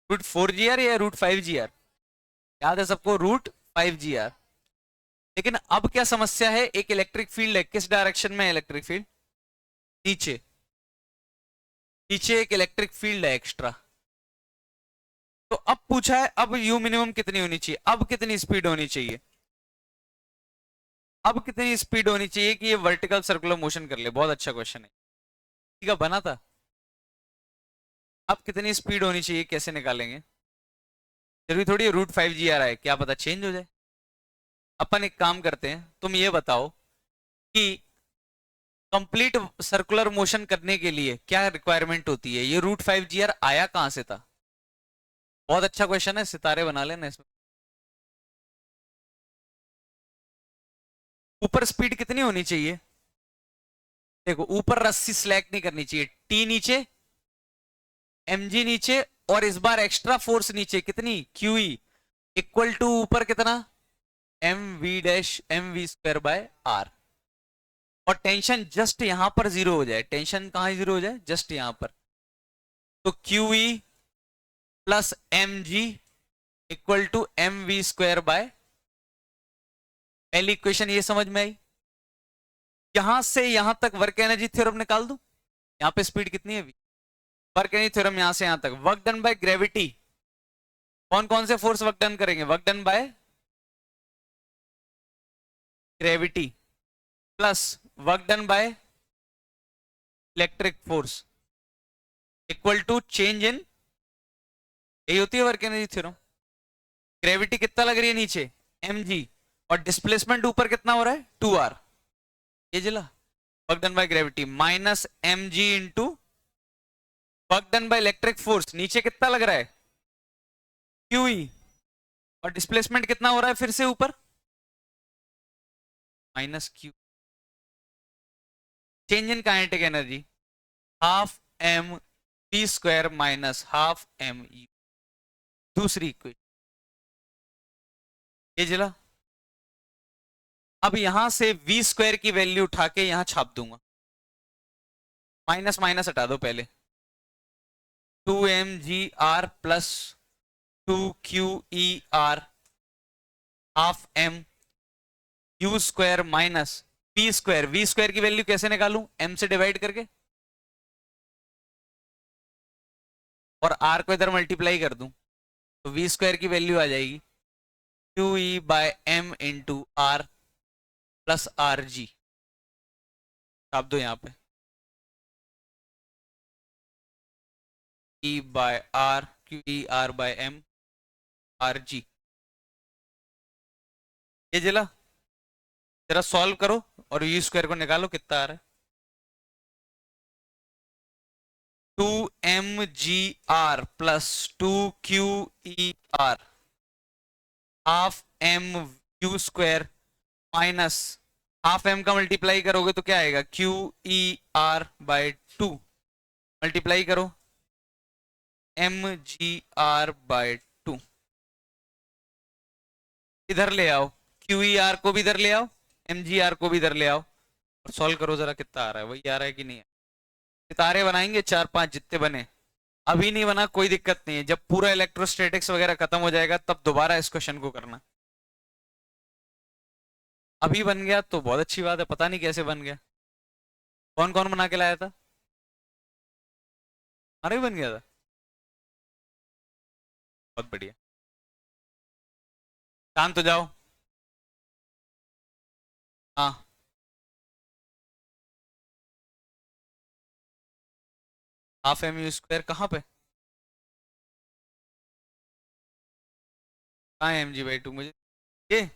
√4 GR या √5 GR? याद है सबको, √5 GR। लेकिन अब क्या समस्या है, एक इलेक्ट्रिक फील्ड है, किस डायरेक्शन में है इलेक्ट्रिक फील्ड? नीचे। नीचे एक इलेक्ट्रिक फील्ड है एक्स्ट्रा। तो अब पूछा है, अब यू मिनिमम कितनी होनी चाहिए, अब कितनी स्पीड होनी चाहिए? अब कितनी स्पीड होनी चाहिए कि ये वर्टिकल सर्कुलर मोशन कर ले? बहुत अच्छा क्वेश्चन है, ठीक है, बना था। अब कितनी स्पीड होनी चाहिए, कैसे निकालेंगे? जरूरी थोड़ी √5 GR है, क्या पता चेंज हो जाए। अपन एक काम करते हैं, तुम ये बताओ कि कंप्लीट सर्कुलर मोशन करने के लिए क्या रिक्वायरमेंट होती है? ये √5 GR आया कहां से था? बहुत अच्छा क्वेश्चन है, सितारे बना लेना इसमें। ऊपर स्पीड कितनी होनी चाहिए? देखो ऊपर रस्सी स्लैक नहीं करनी चाहिए, टी नीचे, mg नीचे, और इस बार एक्स्ट्रा फोर्स नीचे कितनी, QE इक्वल टू ऊपर कितना, mv-mv² और टेंशन जस्ट यहां पर जीरो हो जाए। टेंशन कहां जीरो हो जाए? जस्ट यहां पर। तो QE plus mg equal to mv²। पहली इक्वेशन ये समझ में आई। यहां से यहां तक वर्क एनर्जी थ्योरम निकाल दूं। यहां पे स्पीड कितनी है? वर्क एनर्जी थ्योरम यहां से यहां तक, वर्क डन बाय ग्रेविटी। कौन कौन से फोर्स वर्क डन करेंगे? Work done by gravity plus work done by electric force equal to change in, यही होती है वर्क एनर्जी थ्योरम। ग्रेविटी कितना लग रही है नीचे? mg, और डिस्प्लेसमेंट ऊपर कितना हो रहा है? 2r। ये जिला work done by gravity minus mg into work done by electric force, नीचे कितना लग रहा है? QE, और डिस्प्लेसमेंट कितना हो रहा है फिर से ऊपर? Minus Q। Change in kinetic energy half mv² minus half mu। दूसरी इक्वेशन ये जिला। अब यहां से v² की वैल्यू उठा के यहां छाप दूंगा। माइनस माइनस हटा दो पहले। 2mgr plus 2QER half mu² minus v²। की वैल्यू कैसे निकालूं? m से डिवाइड करके, और r को इधर मल्टीप्लाई कर दूं तो v² की वैल्यू आ जाएगी QE/m into r plus RG। छाप दो यहां पे E/r QER/m RG। ये जिला जरा सॉल्व करो और v² को निकालो कितना आ रहा है। 2mgr plus 2QER half mu² minus half m का मल्टीप्लाई करोगे तो क्या आएगा? QER/2 मल्टीप्लाई करो mgr/2। इधर ले आओ, QER को भी इधर ले आओ, mgr को भी इधर ले आओ, और सॉल्व करो जरा कितना आ रहा है। वही आ रहा है कि नहीं है? सितारे बनाएंगे 4-5 जितने बने। अभी नहीं बना कोई दिक्कत नहीं है, जब पूरा इलेक्ट्रोस्टैटिक्स वगैरह खत्म हो जाएगा तब दोबारा इस क्वेश्चन को करना। अभी बन गया तो बहुत अच्छी बात है, पता नहीं कैसे बन गया। कौन कौन बना के लाया था? हमारा भी बन गया था, बहुत बढ़िया। शांत हो जाओ। हाँ, हाफ mu² कहाँ पे? कहाँ है mg/2? मुझे ये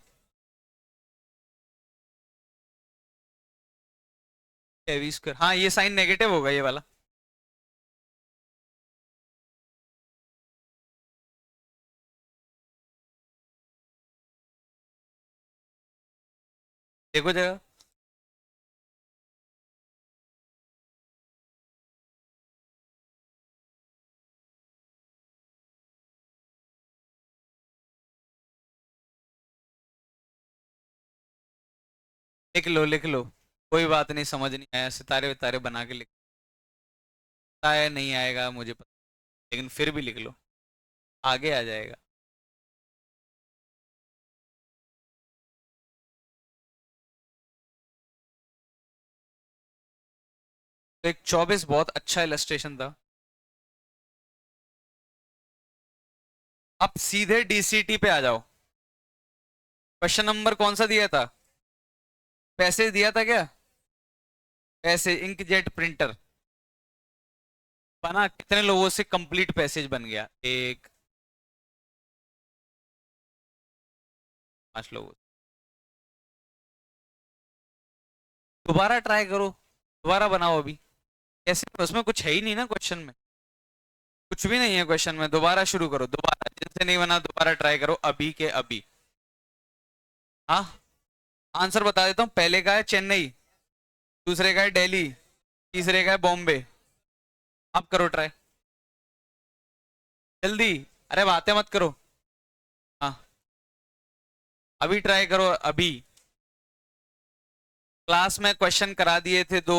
v², हाँ ये साइन नेगेटिव होगा ये वाला। देखो जगह, लिख लो लिख लो, कोई बात नहीं, समझ नहीं आया सितारे वितारे बना के लिखता है, नहीं आएगा मुझे पता, लेकिन फिर भी लिख लो, आगे आ जाएगा। तो एक 24 बहुत अच्छा इलस्ट्रेशन था। अब सीधे DCT पे आ जाओ। क्वेश्चन नंबर कौन सा दिया था? पैसे दिया था क्या? पैसे इंकजेट प्रिंटर बना, कितने लोगों से कंप्लीट पैसेज बन गया? एक, 5 लोगों। दोबारा ट्राई करो, दोबारा बनाओ अभी। कैसे? उसमें कुछ है ही नहीं ना क्वेश्चन में, कुछ भी नहीं है क्वेश्चन में। दोबारा शुरू करो, दोबारा, जिनसे नहीं बना दोबारा ट्राई करो अभी के अभी। हाँ, आंसर बता देता हूँ। पहले का है चेन्नई, दूसरे का है दिल्ली, तीसरे का है बॉम्बे। आप करो ट्राई जल्दी। अरे बातें मत करो। हाँ, अभी ट्राई करो अभी। क्लास में क्वेश्चन करा दिए थे दो,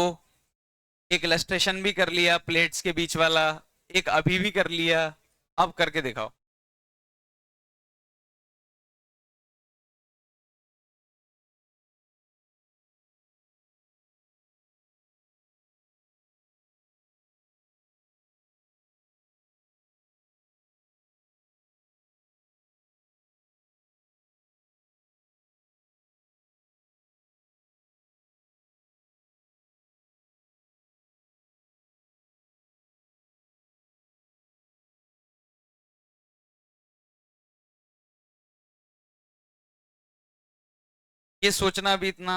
एक इलस्ट्रेशन भी कर लिया प्लेट्स के बीच वाला, एक अभी भी कर लिया। अब करके दिखाओ। ये सोचना भी इतना,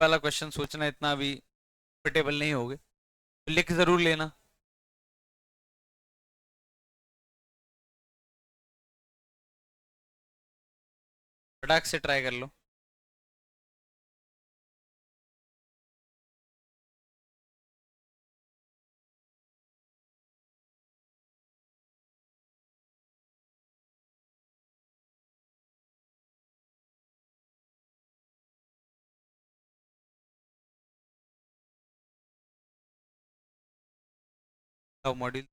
वाला क्वेश्चन सोचना इतना भी कंफर्टेबल नहीं होगे, तो लिख जरूर लेना। फटाक से ट्राई कर लो। मॉड्यूल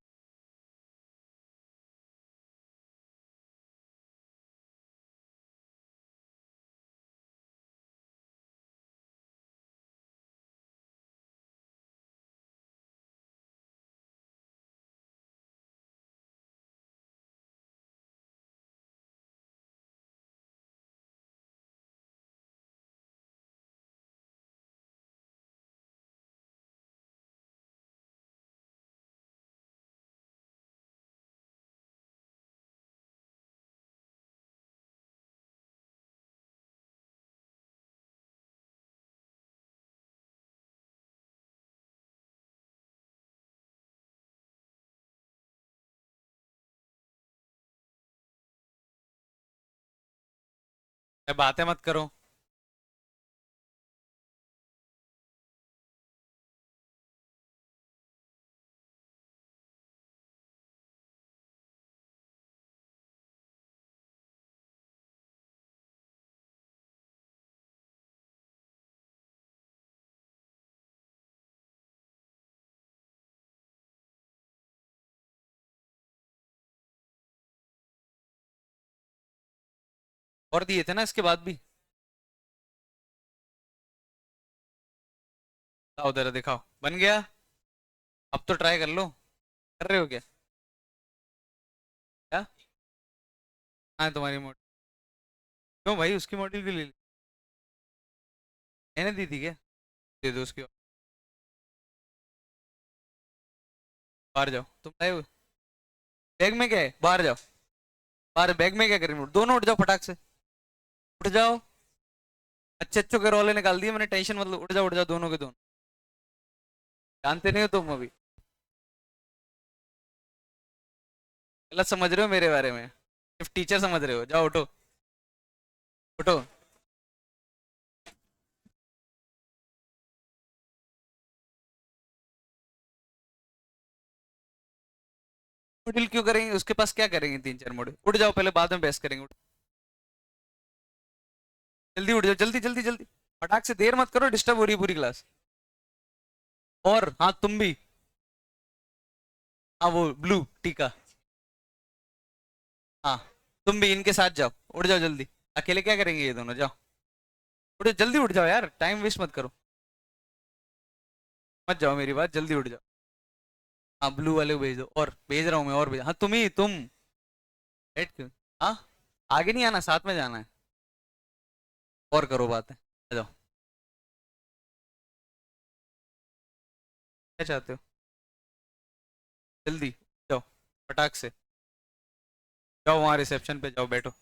बातें मत करो। और दिए थे ना इसके बाद भी। लाओ उधर दिखाओ, बन गया। अब तो ट्राई कर लो। कर रहे हो क्या? क्या? हाँ, तुम्हारी मॉडल। क्यों भाई, उसकी मॉडल क्यों ले ली? मैंने दी थी क्या? दे दो उसकी। बाहर जाओ, तुम आए हो। बैग में क्या है? बाहर जाओ। बाहर बैग में क्या करेंगे? दोनों उठ जाओ फटाक से। उठ जाओ। अच्छे अच्छे के रोले निकाल दिए मैंने, टेंशन मतलब। उठ जाओ, उठ जाओ दोनों के दोनों। जानते नहीं हो तुम अभी, गलत समझ रहे हो मेरे बारे में। सिर्फ टीचर समझ रहे हो। जाओ उठो। उठो। मॉड्यूल क्यों करेंगे? उसके पास क्या करेंगे? तीन चार मॉड्यूल। उठ जाओ पहले, बाद में बहस करेंगे। उठ, जल्दी उठ जाओ, जल्दी जल्दी जल्दी। फटाक से, देर मत करो, डिस्टर्ब हो रही है पूरी क्लास। और हाँ, तुम भी। हाँ, वो ब्लू टीका। हाँ, तुम भी इनके साथ जाओ। उठ जाओ जल्दी। अकेले क्या करेंगे ये दोनों? जाओ उठो, जल्दी उठ जाओ यार, टाइम वेस्ट मत करो। मत जाओ, मेरी बात, जल्दी उठ जाओ। हाँ, ब्लू वाले को भेज दो। और भेज रहा हूँ मैं, और भेज। हाँ, तुम ही तुम। वेट क्यों? हाँ, आगे नहीं आना, साथ में जाना है। और करो बातें। आ जाओ। क्या चाहते हो? जल्दी जाओ, फटाक से। जाओ वहाँ रिसेप्शन पे जाओ, बैठो।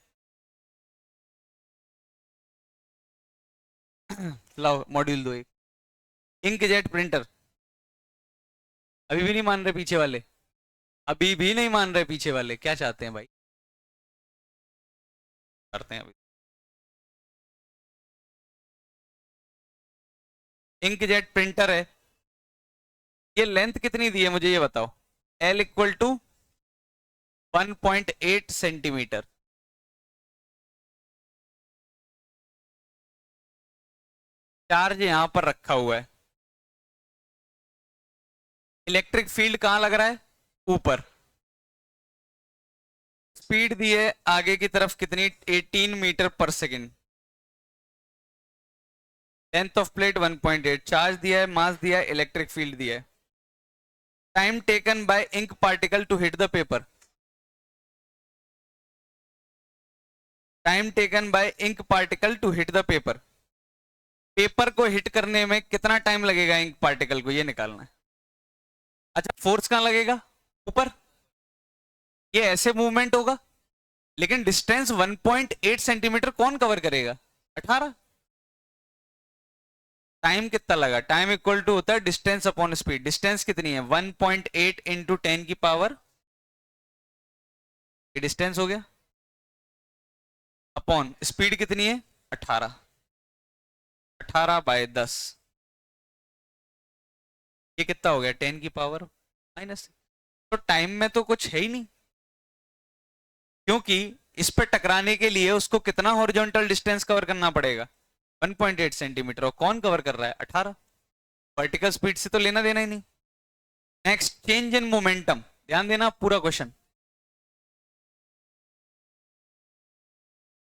लाओ मॉड्यूल दो एक। Inkjet printer. अभी भी नहीं मान रहे पीछे वाले, अभी भी नहीं मान रहे पीछे वाले, क्या चाहते हैं भाई? करते हैं अभी। इंकजेट प्रिंटर है, ये लेंथ कितनी दी है मुझे ये बताओ। L equal to 1.8 centimetre. Charge यहां पर रखा हुआ है, इलेक्ट्रिक फील्ड कहां लग रहा है? ऊपर। स्पीड दी है आगे की तरफ कितनी? 18 metre per second. Length of plate 1.8, charge दिया है, मास दिया है, इलेक्ट्रिक फील्ड दिया है। Time taken by ink particle to hit the paper. Time taken by ink particle to hit the paper. Paper को हिट करने में कितना टाइम लगेगा इंक पार्टिकल को, ये निकालना है। अच्छा, फोर्स कहां लगेगा? ऊपर। ये ऐसे मूवमेंट होगा, लेकिन डिस्टेंस 1.8 सेंटीमीटर कौन कवर करेगा? 18। टाइम कितना लगा? टाइम इक्वल टू होता है डिस्टेंस अपॉन स्पीड। डिस्टेंस कितनी है? 1.8 इंटू 10 की पावर, ये डिस्टेंस हो गया, अपॉन स्पीड कितनी है? 18। 18/10, ये कितना हो गया? 10 की पावर माइनस। तो टाइम में तो कुछ है ही नहीं, क्योंकि इस पे टकराने के लिए उसको कितना हॉरिजॉन्टल डिस्टेंस कवर करना पड़ेगा? 1.8 सेंटीमीटर। और कौन कवर कर रहा है? 18। वर्टिकल स्पीड से तो लेना देना ही नहीं। Next, change in momentum. ध्यान देना पूरा क्वेश्चन।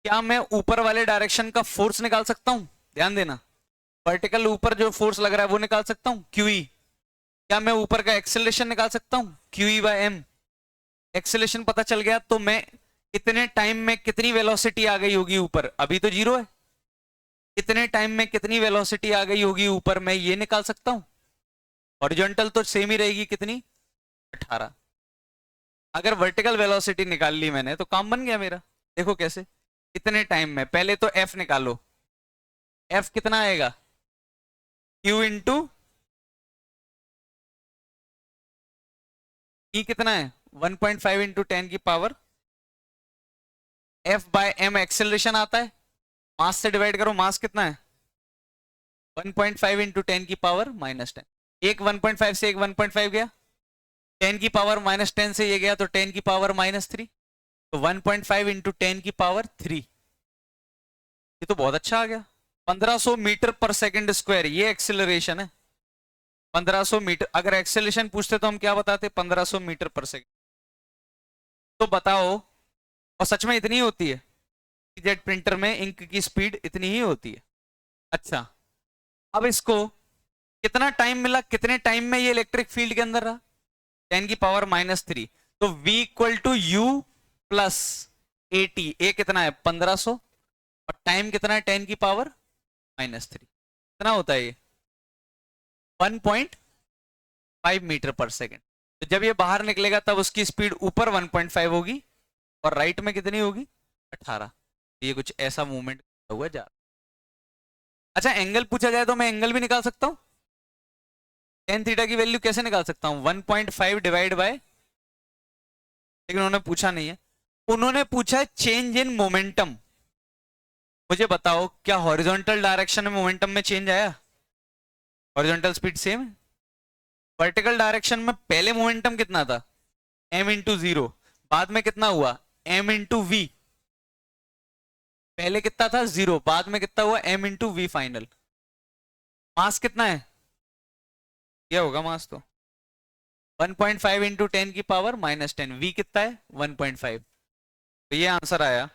क्या मैं ऊपर वाले डायरेक्शन का फोर्स निकाल सकता हूं? ध्यान देना, वर्टिकल ऊपर जो फोर्स लग रहा है वो निकाल सकता हूं, QE। क्या मैं ऊपर का एक्सेलरेशन निकाल सकता हूं? QE/m। एक्सेलरेशन पता चल गया तो मैं कितने टाइम में कितनी वेलोसिटी आ गई होगी ऊपर? अभी तो 0 है। कितने टाइम में कितनी वेलोसिटी आ गई होगी ऊपर, मैं ये निकाल सकता हूं। हॉरिजॉन्टल तो सेम ही रहेगी, कितनी? 18। अगर वर्टिकल वेलोसिटी निकाल ली मैंने तो काम बन गया मेरा। देखो कैसे, कितने टाइम में। पहले तो F निकालो। F कितना आएगा? Q इंटू E कितना है? 1.5 इंटू 10 की पावर। F/m एक्सेलरेशन आता है, मास से डिवाइड करो, मास कितना है? 1.5 इंटू 10 की पावर -10। एक 1.5 से एक 1.5 गया, 10 की पावर -10 से ये गया तो 10 की पावर -3, तो 1.5 इंटू 10 की पावर 3। ये तो बहुत अच्छा आ गया। 1500 मीटर पर सेकंड स्क्वायर, ये एक्सेलरेशन है। 1500 मीटर। अगर एक्सेलरेशन पूछते तो हम क्या बताते? 1500 मीटर पर सेकंड। तो बताओ, और सच में इतनी ही होती है? जेट प्रिंटर में इंक की स्पीड इतनी ही होती है। अच्छा, अब इसको कितना टाइम मिला? कितने टाइम में ये इलेक्ट्रिक फील्ड के अंदर रहा? 10 की पावर -3। तो V equal to U plus AT। A कितना है? 1500। और टाइम कितना है? 10 की पावर -3। कितना होता है ये? 1.5 मीटर पर सेकेंड। तो जब ये बाहर निकलेगा तब उसकी स्पीड ऊपर 1.5 होगी और राइट में कितनी होगी? 18। ये कुछ ऐसा मूवमेंट हुआ जा रहा। अच्छा, एंगल पूछा जाए तो मैं एंगल भी निकाल सकता हूं। tan थीटा की वैल्यू कैसे निकाल सकता हूं? 1.5 डिवाइड बाय, लेकिन उन्होंने पूछा नहीं है। उन्होंने पूछा है चेंज इन मोमेंटम। मुझे बताओ, क्या हॉरिजॉन्टल डायरेक्शन में मोमेंटम में चेंज आया? हॉरिजॉन्टल स्पीड सेम है। वर्टिकल डायरेक्शन में पहले मोमेंटम कितना था? m into 0। बाद में कितना हुआ? m into v. पहले कितना था? 0। बाद में कितना हुआ? m into v final. Mass कितना है? क्या होगा मास? तो 1.5 इंटू 10 की पावर -10। वी कितना है? 1.5। तो ये आंसर आया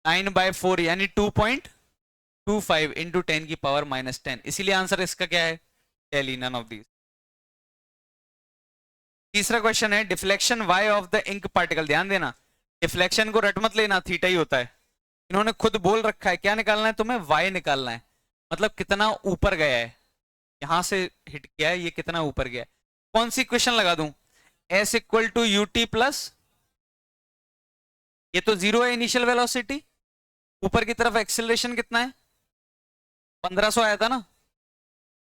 9/4 यानी 2.25 इंटू 10 की पावर -10। इसीलिए आंसर इसका क्या है? टेली, नन ऑफ दीज। तीसरा क्वेश्चन है deflection y of the ink particle. ध्यान देना, डिफ्लेक्शन को रट मत लेना, थीटा ही होता है। इन्होंने खुद बोल रखा है क्या निकालना है तुम्हें? y निकालना है, मतलब कितना ऊपर गया है। यहां से हिट किया है, ये कितना ऊपर गया है। कौन सी इक्वेशन लगा दूं? s equal to ut plus, ये तो 0 है इनिशियल वेलोसिटी। ऊपर की तरफ एक्सेलरेशन कितना है? 1500 आया था ना,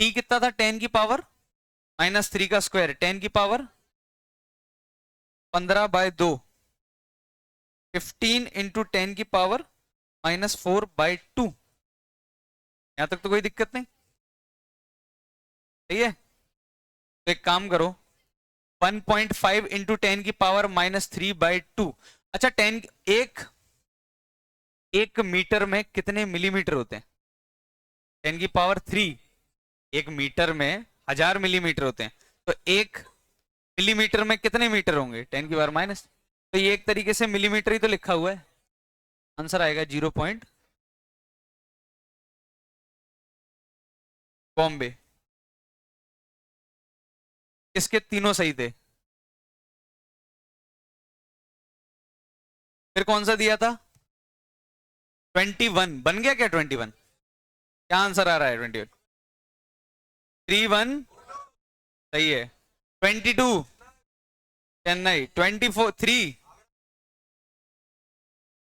टी कितना था, 10⁻³ का स्क्वायर, 10⁻15/2, 15 × 10⁻⁻⁴/2। यहां तक तो कोई दिक्कत नहीं, सही है। तो एक काम करो, 1.5 × 10⁻³ अच्छा, एक मीटर में कितने मिलीमीटर होते हैं? 10⁻³ एक मीटर में 1000 मिलीमीटर होते हैं, तो एक मिलीमीटर में कितने मीटर होंगे? 10⁻⁻। तो ये एक तरीके से मिलीमीटर ही तो लिखा हुआ है, आंसर आएगा 0 पॉइंट। बॉम्बे। किसके तीनों सही थे? फिर कौन सा दिया था? 21 बन गया क्या? 21 क्या आंसर आ रहा है? 21 31 सही है। 22 चेन्नई,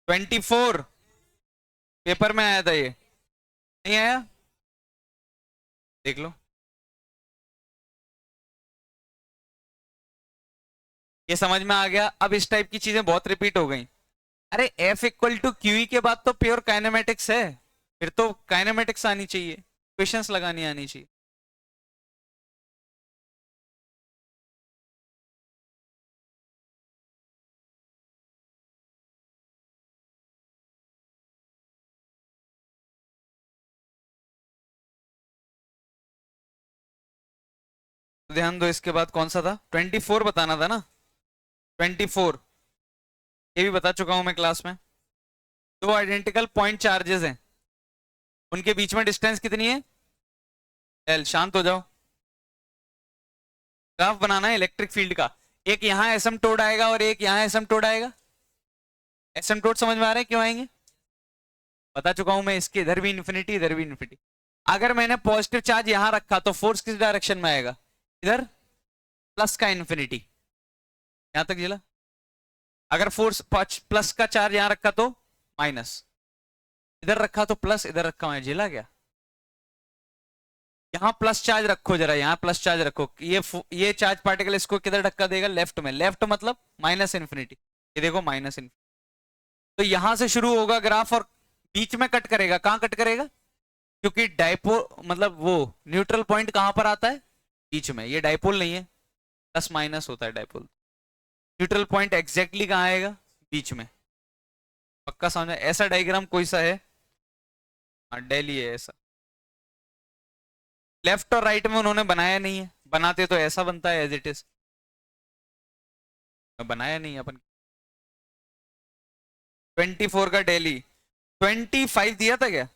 24 पेपर में आया था, ये नहीं आया? देख लो, ये समझ में आ गया। अब इस टाइप की चीजें बहुत रिपीट हो गई। अरे F = QE के बाद तो प्योर काइनेमेटिक्स है, फिर तो काइनेमेटिक्स आनी चाहिए, क्वेश्चंस लगानी आनी चाहिए। तो ध्यान दो, इसके बाद कौन सा था? 24 बताना था ना, 24 ये भी बता चुका हूं मैं क्लास में। दो आइडेंटिकल पॉइंट चार्जेस हैं, उनके बीच में डिस्टेंस कितनी है? एल। शांत हो जाओ, ग्राफ बनाना है इलेक्ट्रिक फील्ड का। एक यहां एसिम्प्टोट आएगा और एक यहां एसिम्प्टोट आएगा। एसिम्प्टोट समझ में आ रहा है क्यों आएंगे? बता चुका हूं मैं, इसके इधर भी इन्फिनिटी, इधर भी इन्फिनिटी। अगर मैंने पॉजिटिव चार्ज यहां रखा तो फोर्स किस डायरेक्शन में आएगा? इधर, प्लस का इन्फिनिटी। यहां तक जिला। अगर फोर्स प्लस का चार्ज यहां रखा तो माइनस, इधर रखा तो प्लस, इधर रखा मैं जिला गया। यहाँ प्लस चार्ज रखो जरा, यहाँ प्लस चार्ज रखो, ये चार्ज पार्टिकल इसको किधर धक्का देगा? लेफ्ट में। लेफ्ट मतलब माइनस इन्फिनिटी, ये देखो माइनस इन्फिनिटी। तो यहां से शुरू होगा ग्राफ और बीच में कट करेगा। कहां कट करेगा? क्योंकि डाइपोल मतलब वो न्यूट्रल पॉइंट कहां पर आता है? बीच में। ये डाइपोल नहीं है, प्लस माइनस होता है डाइपोल। न्यूट्रल पॉइंट एग्जैक्टली कहां आएगा? बीच में। पक्का समझ में? ऐसा डायग्राम कोई सा है? हाँ, दिल्ली है ऐसा। लेफ्ट और राइट में उन्होंने बनाया नहीं है, बनाते तो ऐसा बनता है एज इट इज, बनाया नहीं अपन। 24 का दिल्ली। 25 दिया था क्या?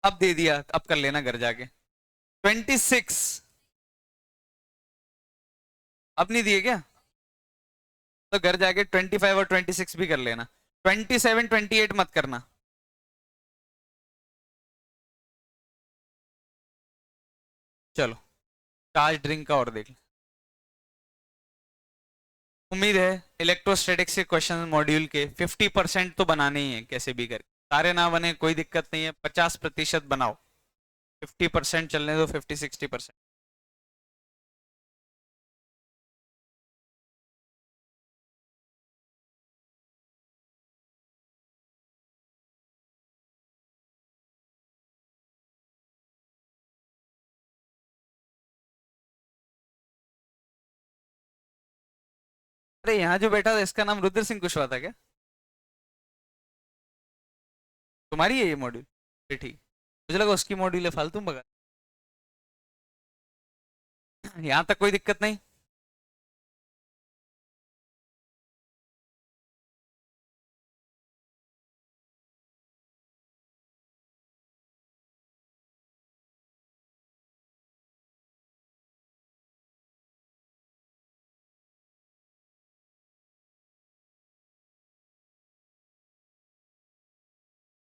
अब दे दिया, अब कर लेना घर जाके। 26 अब नहीं दिए क्या? तो घर जाके 25 और 26 भी कर लेना। 27 28 मत करना। चलो, चार्ज ड्रिंक का और देख लें। उम्मीद है इलेक्ट्रोस्टैटिक्स के क्वेश्चन मॉड्यूल के 50% तो बनाने ही है कैसे भी करके। सारे ना बने कोई दिक्कत नहीं है, 50% बनाओ। 50% चलने दो, 50-60%। अरे यहाँ जो बैठा था इसका नाम रुद्र सिंह कुशवाहा था क्या? तुम्हारी है ये मॉड्यूल? फिर ठीक, मुझे लगा उसकी मॉड्यूल है, फालतू में बगा। यहाँ तक कोई दिक्कत नहीं।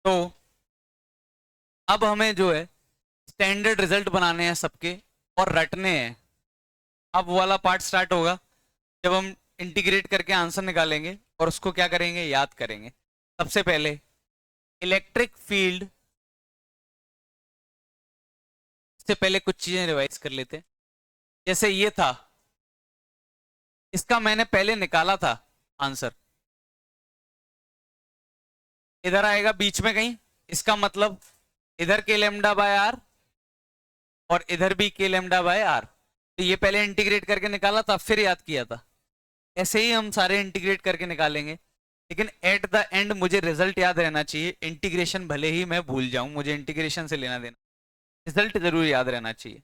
तो अब हमें जो है स्टैंडर्ड रिजल्ट बनाने हैं सबके और रटने हैं। अब वो वाला पार्ट स्टार्ट होगा जब हम इंटीग्रेट करके आंसर निकालेंगे और उसको क्या करेंगे? याद करेंगे। सबसे पहले इलेक्ट्रिक फील्ड इससे पहले कुछ चीजें रिवाइज कर लेते हैं। जैसे ये था, इसका मैंने पहले निकाला था आंसर, इधर आएगा बीच में कहीं, इसका मतलब इधर के लेमडा बाय आर और इधर भी के लेमडा बाय आर। तो ये पहले इंटीग्रेट करके निकाला था, फिर याद किया था। ऐसे ही हम सारे इंटीग्रेट करके निकालेंगे, लेकिन एट द एंड मुझे रिजल्ट याद रहना चाहिए। इंटीग्रेशन भले ही मैं भूल जाऊं, मुझे इंटीग्रेशन से लेना देना, रिजल्ट जरूर याद रहना चाहिए।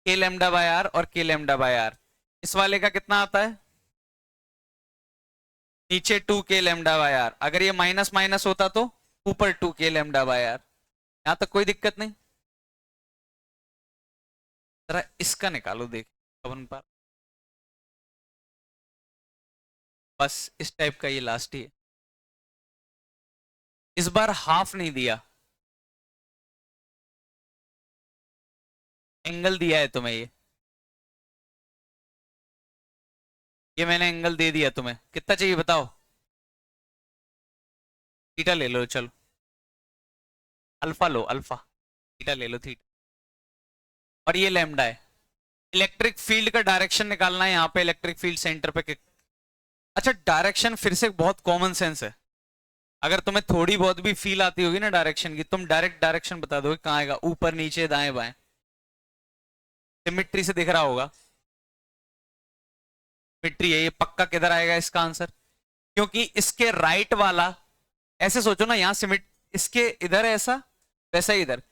के लेमडा बाय आर और के लेमडा बाय आर, इस वाले का कितना आता है, नीचे 2 के लेमडा बाय आर। अगर ये माइनस माइनस होता तो ऊपर 2 के लेमडा बाय आर। यहां तक कोई दिक्कत नहीं। जरा इसका निकालो, देख अपन पर, बस इस टाइप का ये लास्ट ही है। इस बार हाफ नहीं दिया, एंगल दिया है तुम्हें। ये मैंने एंगल दे दिया तुम्हें, कितना चाहिए बताओ। थीटा ले लो, चलो अल्फा लो, अल्फा, थीटा ले लो, थीटा। और ये लैम्डा है। इलेक्ट्रिक फील्ड का डायरेक्शन निकालना है, यहाँ पे इलेक्ट्रिक फील्ड सेंटर पे अच्छा डायरेक्शन फिर से बहुत कॉमन सेंस है। अगर तुम्हें थोड़ी बहुत भी फील आती होगी ना डायरेक्शन की, तुम डायरेक्ट डायरेक्शन बता दोगे कहाँ आएगा, ऊपर नीचे दाएं बाएं। सिमिट्री से दिख रहा होगा, सिमिट्री है ये, पक्का किधर आएगा इसका आंसर, क्योंकि इसके राइट वाला, ऐसे सोचो ना, यहाँ सिमिट, इसके इधर ऐसा, वैसा ही इधर,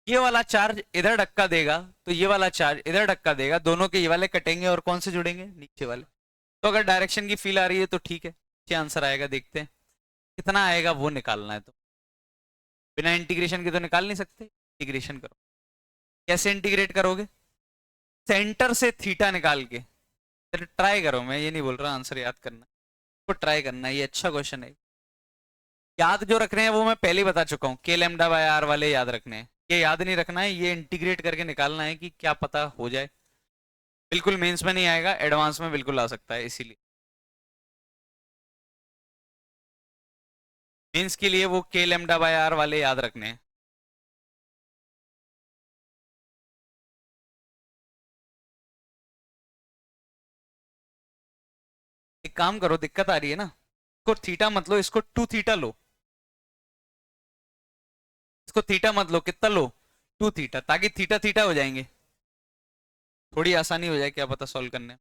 ये वाला चार्ज इधर धक्का देगा तो ये वाला चार्ज इधर धक्का देगा, दोनों के ये वाले कटेंगे और कौन से जुड़ेंगे, नीचे वाले। तो अगर डायरेक्शन की फील आ रही है तो ठीक है, क्या आंसर आएगा देखते हैं। कितना आएगा वो निकालना है, तो बिना इंटीग्रेशन के तो निकाल नहीं सकते, इंटीग्रेशन करो। कैसे इंटीग्रेट करोगे, सेंटर से थीटा निकाल के, ट्राई करो, मैं ये नहीं बोल रहा आंसर याद करना, तो ट्राई करना, ये अच्छा क्वेश्चन है। याद जो रखने हैं वो मैं पहले ही बता चुका हूँ, के लेमडा बाय आर वाले याद रखने हैं, ये याद नहीं रखना है, ये इंटीग्रेट करके निकालना है कि क्या पता हो जाए। बिल्कुल मेंस में नहीं आएगा, एडवांस में बिल्कुल आ सकता है, इसीलिए मेंस के लिए वो के लेमडा बाय आर वाले याद रखने हैं। एक काम करो, दिक्कत आ रही है ना, इसको थीटा मत लो, इसको 2 थीटा लो, इसको थीटा मत लो, कितना लो, 2 थीटा, ताकि थीटा थीटा हो जाएंगे, थोड़ी आसानी हो जाए, क्या पता सॉल्व करने।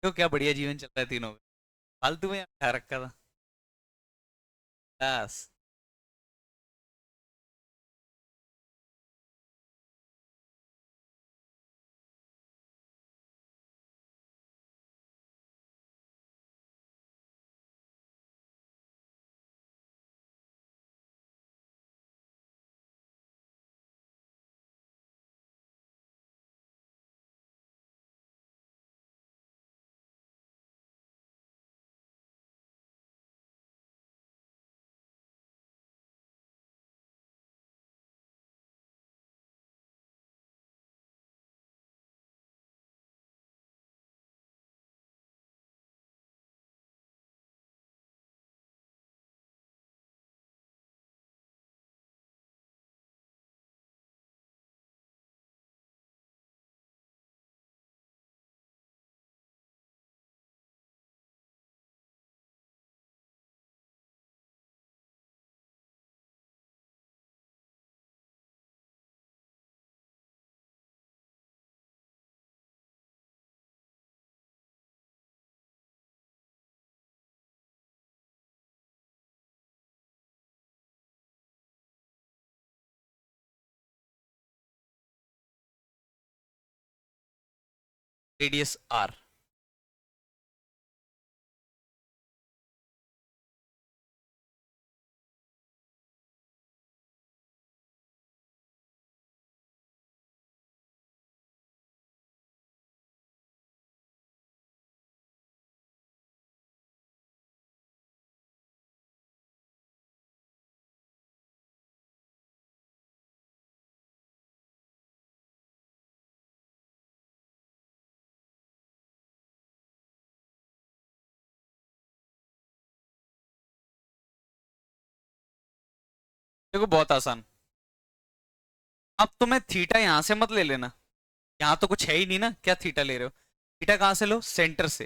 तो क्या बढ़िया जीवन चल रहा है तीनों में, फालतू में उठा रखा था बस। रेडियस आर, देखो बहुत आसान। अब तुम्हें थीटा यहां से मत ले लेना, यहाँ तो कुछ है ही नहीं ना, क्या थीटा ले रहे हो? थीटा कहां से लो? सेंटर से।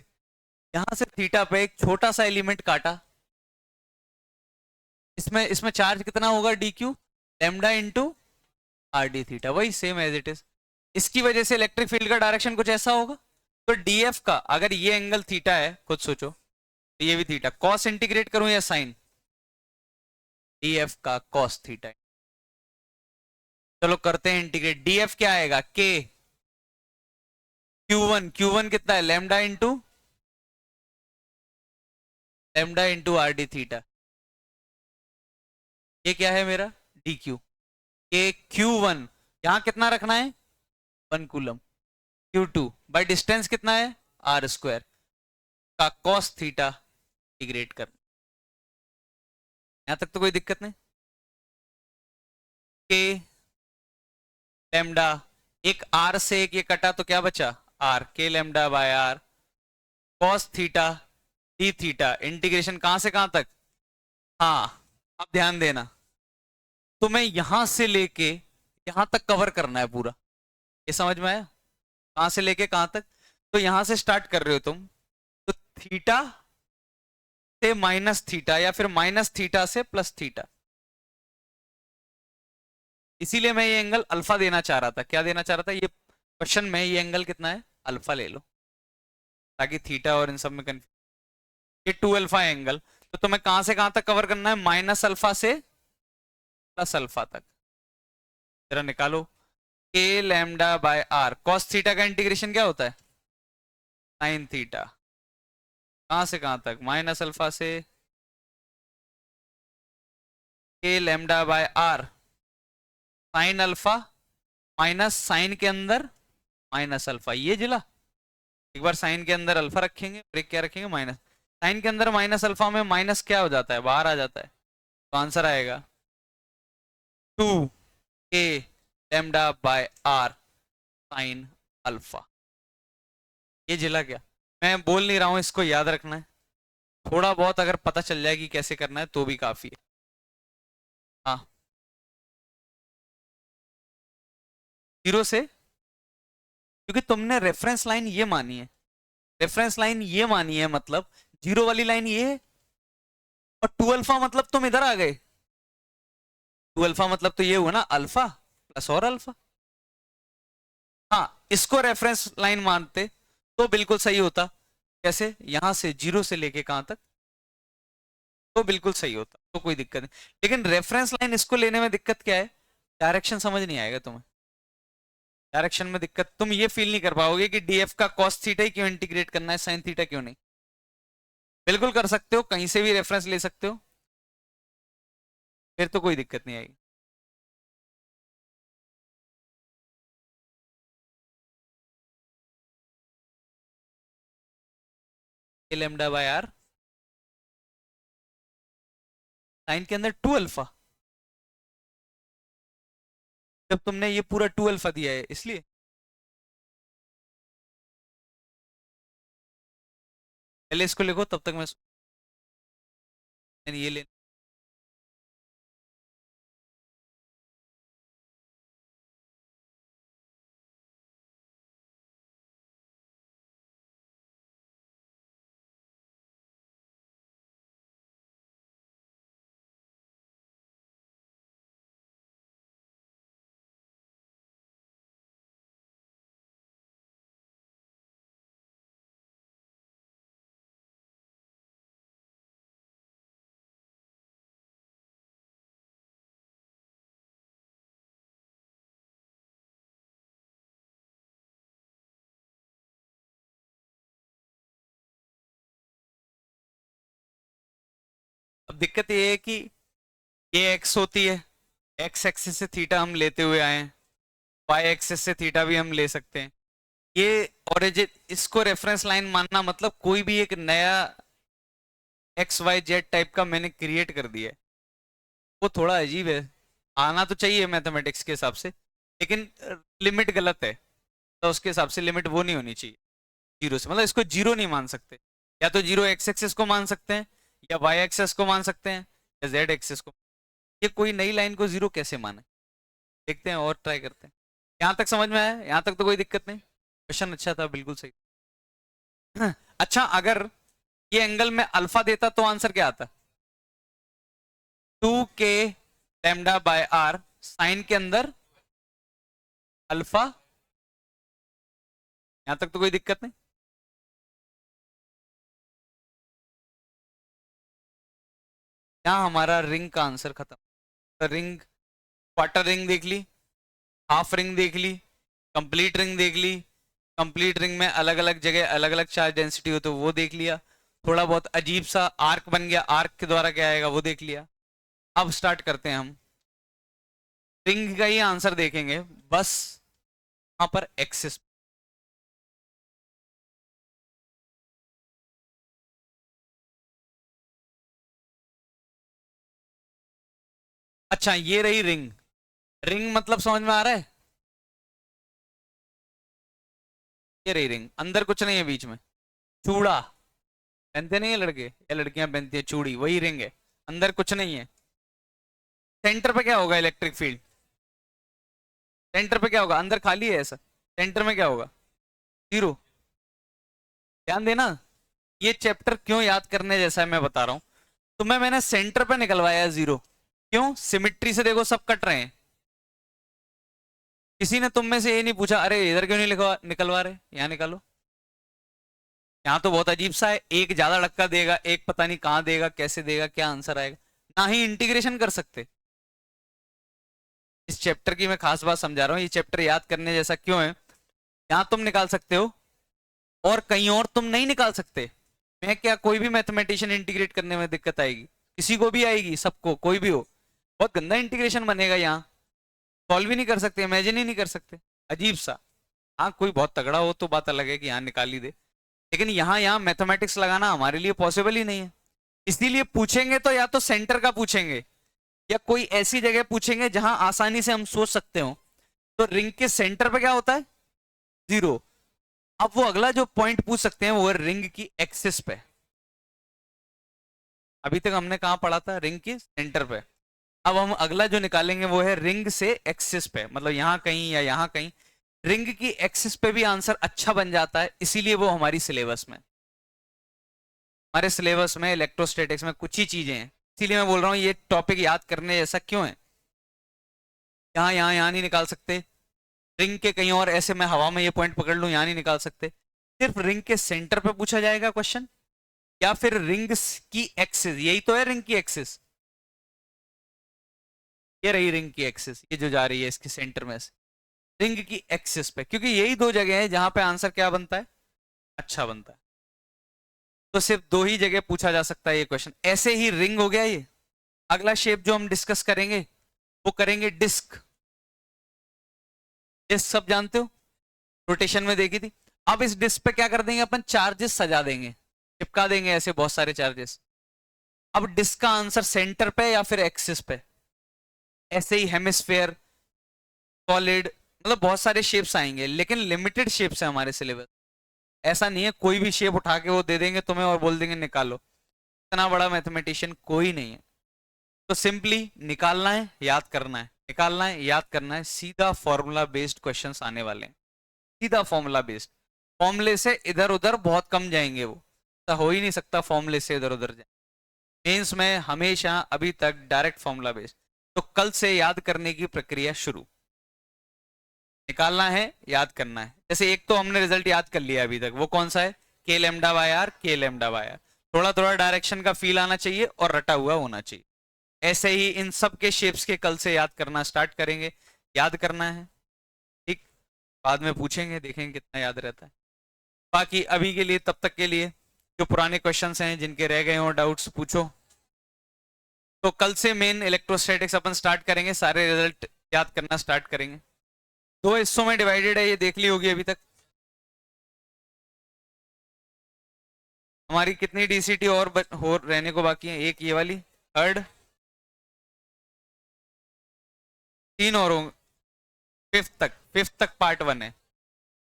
यहां से थीटा पे एक छोटा सा एलिमेंट काटा, इसमें इसमें चार्ज कितना होगा? D Q lambda into R D theta, वही सेम एज इट इज। इसकी वजह से इलेक्ट्रिक फील्ड का डायरेक्शन कुछ ऐसा होगा। तो डीएफ का, अगर ये एंगल थीटा है, खुद सोचो, तो ये भी थीटा, कॉस इंटीग्रेट करूं या साइन? डीएफ का कॉस थीटा। चलो करते हैं इंटीग्रेट। डीएफ क्या आएगा? के क्यू वन कितना है? Lambda into R D theta. ये क्या है मेरा? D Q. के क्यू वन यहां कितना रखना है? 1 coulomb. Q two by distance कितना है? आर स्क्वायर का कॉस थीटा इंटीग्रेट कर। यहां तक तो कोई दिक्कत नहीं। के लेमडा, एक आर से एक ये कटा तो क्या बचा? R. K lambda by R cos theta D theta. Integration कहां से कहां तक? हाँ, अब ध्यान देना, तुम्हें यहां से लेके यहां तक कवर करना है पूरा। ये समझ में आया? कहां से लेके कहां तक? तो यहां से स्टार्ट कर रहे हो तुम, तो थीटा से माइनस थीटा, या फिर माइनस थीटा से प्लस थीटा। इसीलिए मैं ये एंगल अल्फा देना चाह रहा था। क्या देना चाह रहा था? ये क्वेश्चन में ये एंगल कितना है? अल्फा ले लो, ताकि थीटा और इन सब में कंफ्यूज। ये 2 अल्फा एंगल, तो तुम्हें कहां से कहां तक कवर करना है? माइनस अल्फा से प्लस अल्फा तक। जरा निकालो। K lambda by R cos theta का इंटीग्रेशन क्या होता है? Sine theta. कहां से कहां तक? माइनस अल्फा से। K lambda by R sine alpha minus sine के अंदर माइनस अल्फा, ये जिला। एक बार साइन के अंदर अल्फा रखेंगे और एक क्या रखेंगे? माइनस। साइन के अंदर माइनस अल्फा में माइनस क्या हो जाता है? बाहर आ जाता है। तो आंसर आएगा 2 K lambda by R sine alpha. ये जिला क्या? मैं बोल नहीं रहा हूं, इसको याद रखना है। थोड़ा बहुत अगर पता चल जाए कि कैसे करना है तो भी काफी है। हाँ, जीरो से, क्योंकि तुमने रेफरेंस लाइन ये मानी है। रेफरेंस लाइन ये मानी है मतलब जीरो वाली लाइन ये है, और 2 अल्फा मतलब तुम इधर आ गए। 2 अल्फा मतलब तो ये हुआ ना, अल्फा प्लस और अल्फा। हाँ, इसको रेफरेंस लाइन मानते तो बिल्कुल सही होता। कैसे? यहां से जीरो से लेके कहां तक, तो बिल्कुल सही होता, तो कोई दिक्कत नहीं। लेकिन रेफरेंस लाइन इसको लेने में दिक्कत क्या है? डायरेक्शन समझ नहीं आएगा तुम्हें। डायरेक्शन में दिक्कत, तुम ये फील नहीं कर पाओगे कि डीएफ का कॉस थीटा ही क्यों इंटीग्रेट करना है, साइन थीटा क्यों नहीं। बिल्कुल कर सकते हो, कहीं से भी रेफरेंस ले सकते हो, फिर तो कोई दिक्कत नहीं आएगी। ए लेमडा बाय आर साइन के अंदर 2 अल्फा, जब तुमने ये पूरा 2 अल्फा दिया है इसलिए। पहले इसको लिखो, तब तक मैं ये ले। अब दिक्कत ये है कि ये एक्स होती है, एक्स एक्सिस से थीटा हम लेते हुए आए हैं, वाई एक्सिस से थीटा भी हम ले सकते हैं। ये ओरिजिन, इसको रेफरेंस लाइन मानना मतलब कोई भी एक नया एक्स वाई जेड टाइप का मैंने क्रिएट कर दिया है, वो थोड़ा अजीब है। आना तो चाहिए मैथमेटिक्स के हिसाब से, लेकिन लिमिट गलत है। तो उसके हिसाब से लिमिट वो नहीं होनी चाहिए जीरो से, मतलब इसको जीरो नहीं मान सकते। या तो जीरो एक्स एक्सिस को मान सकते हैं, या वाई एक्सिस को मान सकते हैं, या जेड एक्सिस को, ये कोई नई लाइन को जीरो कैसे माने, देखते हैं और ट्राई करते हैं। यहाँ तक समझ में आया? यहाँ तक तो कोई दिक्कत नहीं, क्वेश्चन अच्छा था, बिल्कुल सही। अच्छा, अगर ये एंगल में अल्फा देता तो आंसर क्या आता? 2k lambda by R, sign के अंदर अल्फा। यहां तक तो कोई दिक्कत नहीं। यहां हमारा रिंग का आंसर खत्म। तो रिंग, क्वार्टर रिंग देख ली, हाफ रिंग देख ली, कंप्लीट रिंग देख ली। कंप्लीट रिंग में अलग अलग जगह अलग अलग चार्ज डेंसिटी हो तो वो देख लिया। थोड़ा बहुत अजीब सा आर्क बन गया, आर्क के द्वारा क्या आएगा वो देख लिया। अब स्टार्ट करते हैं हम, रिंग का ही आंसर देखेंगे बस। यहां पर एक्सिस, अच्छा ये रही रिंग। रिंग मतलब समझ में आ रहा है? ये रही रिंग, अंदर कुछ नहीं है, बीच में चूड़ा पहनते नहीं है लड़के या लड़कियां पहनती है चूड़ी, वही रिंग है, अंदर कुछ नहीं है। सेंटर पे क्या होगा? Electric field. सेंटर पे क्या होगा? अंदर खाली है ऐसा, सेंटर में क्या होगा? जीरो। ध्यान देना, ये चैप्टर क्यों याद करने जैसा है मैं बता रहा हूं। तुम्हें मैंने सेंटर पे निकलवाया जीरो, क्यों? सिमिट्री से देखो सब कट रहे हैं। किसी ने तुम में से ये नहीं पूछा अरे इधर क्यों नहीं निकलवा रहे, यहाँ निकालो। यहाँ तो बहुत अजीब सा है, एक ज्यादा धक्का देगा, एक पता नहीं कहाँ देगा, कैसे देगा, क्या आंसर आएगा, ना ही इंटीग्रेशन कर सकते। इस चैप्टर की मैं खास बात समझा रहा हूँ, ये चैप्टर याद करने जैसा क्यों है। यहाँ तुम निकाल सकते हो और कहीं और तुम नहीं निकाल सकते। मैं क्या, कोई भी मैथमेटिशियन इंटीग्रेट करने में दिक्कत आएगी? किसी को भी आएगी, सबको, कोई भी हो। बहुत गंदा इंटीग्रेशन बनेगा यहाँ, सॉल्व ही नहीं कर सकते, इमेजिन ही नहीं कर सकते, अजीब सा। हाँ कोई बहुत तगड़ा हो तो बात अलग है कि यहाँ निकाल ही दे, लेकिन यहाँ यहाँ मैथमेटिक्स लगाना हमारे लिए पॉसिबल ही नहीं है। इसीलिए पूछेंगे तो या तो सेंटर का पूछेंगे या कोई ऐसी जगह पूछेंगे जहां आसानी से हम सोच सकते हो। तो रिंग के सेंटर पे क्या होता है? जीरो। अब वो अगला जो पॉइंट पूछ सकते हैं वो है रिंग की एक्सिस पे। अभी तक हमने कहा पढ़ा था? रिंग की सेंटर पे। अब हम अगला जो निकालेंगे वो है रिंग से एक्सिस पे, मतलब यहां कहीं या यहां कहीं। रिंग की एक्सिस पे भी आंसर अच्छा बन जाता है, इसीलिए वो हमारी सिलेबस में, हमारे सिलेबस में इलेक्ट्रोस्टैटिक्स में कुछ ही चीजें हैं। इसीलिए मैं बोल रहा हूँ ये टॉपिक याद करने जैसा क्यों है। यहाँ यहाँ यहाँ नहीं निकाल सकते, रिंग के कहीं और ऐसे मैं हवा में ये पॉइंट पकड़ लूं, यहाँ नहीं निकाल सकते। सिर्फ रिंग के सेंटर पे पूछा जाएगा क्वेश्चन, या फिर रिंग की एक्सिस, यही तो है रिंग की एक्सिस। ये रही रिंग की एक्सिस, ये जो जा रही है इसके सेंटर में से, रिंग की एक्सिस पे, क्योंकि यही दो जगह है जहां पे आंसर क्या बनता है? अच्छा बनता है। तो सिर्फ दो ही जगह पूछा जा सकता है ये क्वेश्चन। ऐसे ही रिंग हो गया ये। अगला शेप जो हम डिस्कस करेंगे वो करेंगे डिस्क। डिस्क सब जानते हो, रोटेशन में देखी थी। अब इस डिस्क पे क्या कर देंगे अपन? चार्जेस सजा देंगे, चिपका देंगे ऐसे बहुत सारे चार्जेस। अब डिस्क का आंसर सेंटर पे या फिर एक्सिस पे? ऐसे ही हेमिस्फेयर, सॉलिड, मतलब बहुत सारे शेप्स आएंगे, लेकिन लिमिटेड शेप्स है हमारे सिलेबस। ऐसा नहीं है कोई भी शेप उठा के वो दे देंगे तुम्हें और बोल देंगे निकालो। इतना बड़ा मैथमेटिशियन कोई नहीं है। तो सिंपली निकालना है, याद करना है, निकालना है, याद करना है। सीधा फॉर्मूला बेस्ड क्वेश्चंस आने वाले हैं, सीधा फॉर्मूला बेस्ड। फॉर्मूले से इधर उधर बहुत कम जाएंगे, वो तो हो ही नहीं सकता फॉर्मूले से इधर उधर जाए। मेंस में हमेशा अभी तक डायरेक्ट फॉर्मूला बेस्ड। तो कल से याद करने की प्रक्रिया शुरू। निकालना है, याद करना है। जैसे एक तो हमने रिजल्ट याद कर लिया अभी तक, वो कौन सा है? के lambda by are, K lambda by are. थोड़ा थोड़ा डायरेक्शन का फील आना चाहिए और रटा हुआ होना चाहिए। ऐसे ही इन सब के शेप्स के कल से याद करना स्टार्ट करेंगे। याद करना है, ठीक, बाद में पूछेंगे, देखेंगे कितना याद रहता है। बाकी अभी के लिए, तब तक के लिए, जो पुराने क्वेश्चंस हैं जिनके रह गए हो डाउट्स पूछो। तो कल से मेन इलेक्ट्रोस्टैटिक्स अपन स्टार्ट करेंगे, सारे रिजल्ट याद करना स्टार्ट करेंगे। दो हिस्सों में डिवाइडेड है, ये देख ली होगी अभी तक। हमारी कितनी डीसीटी और हो रहने को बाकी है? एक ये वाली, थर्ड, तीन और होंगे, फिफ्थ तक पार्ट वन है।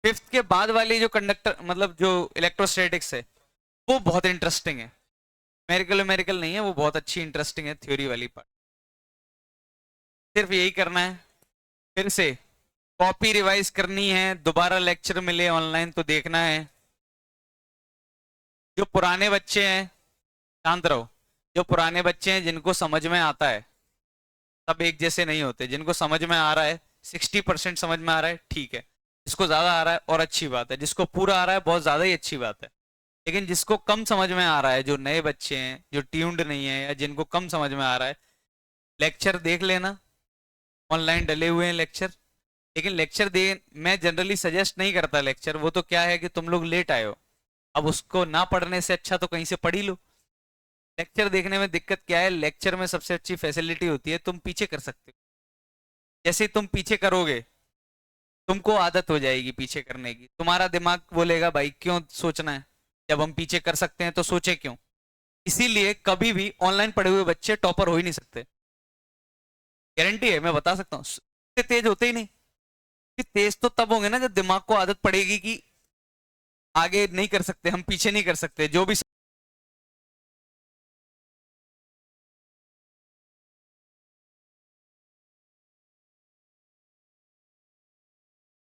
फिफ्थ के बाद वाली जो कंडक्टर, मतलब जो इलेक्ट्रोस्टैटिक्स है, वो बहुत इंटरेस्टिंग है। मेरिकल मेरिकल नहीं है वो, बहुत अच्छी इंटरेस्टिंग है थ्योरी वाली पार्ट। सिर्फ यही करना है। फिर से कॉपी रिवाइज करनी है, दोबारा लेक्चर मिले ऑनलाइन तो देखना है। जो पुराने बच्चे हैं, शांत रहो, जो पुराने बच्चे हैं जिनको समझ में आता है, सब एक जैसे नहीं होते। जिनको समझ में आ रहा है 60% समझ में आ रहा है, ठीक है। जिसको ज्यादा आ रहा है और अच्छी बात है, जिसको पूरा आ रहा है बहुत ज्यादा ही अच्छी बात है। लेकिन जिसको कम समझ में आ रहा है, जो नए बच्चे हैं, जो ट्यून्ड नहीं है, या जिनको कम समझ में आ रहा है, लेक्चर देख लेना, ऑनलाइन डले हुए हैं लेक्चर। लेकिन लेक्चर दे, मैं जनरली सजेस्ट नहीं करता लेक्चर। वो तो क्या है कि तुम लोग लेट आए हो, अब उसको ना पढ़ने से अच्छा तो कहीं से पढ़ ही लो। लेक्चर देखने में दिक्कत क्या है, लेक्चर में सबसे अच्छी फैसिलिटी होती है तुम पीछे कर सकते हो। जैसे ही तुम पीछे करोगे, तुमको आदत हो जाएगी पीछे करने की। तुम्हारा दिमाग बोलेगा भाई क्यों सोचना है, जब हम पीछे कर सकते हैं तो सोचे क्यों। इसीलिए कभी भी ऑनलाइन पढ़े हुए बच्चे टॉपर हो ही नहीं सकते, गारंटी है, मैं बता सकता हूँ। इतने तेज होते ही नहीं। कि तेज तो तब होंगे ना जब दिमाग को आदत पड़ेगी कि आगे नहीं कर सकते, हम पीछे नहीं कर सकते, जो भी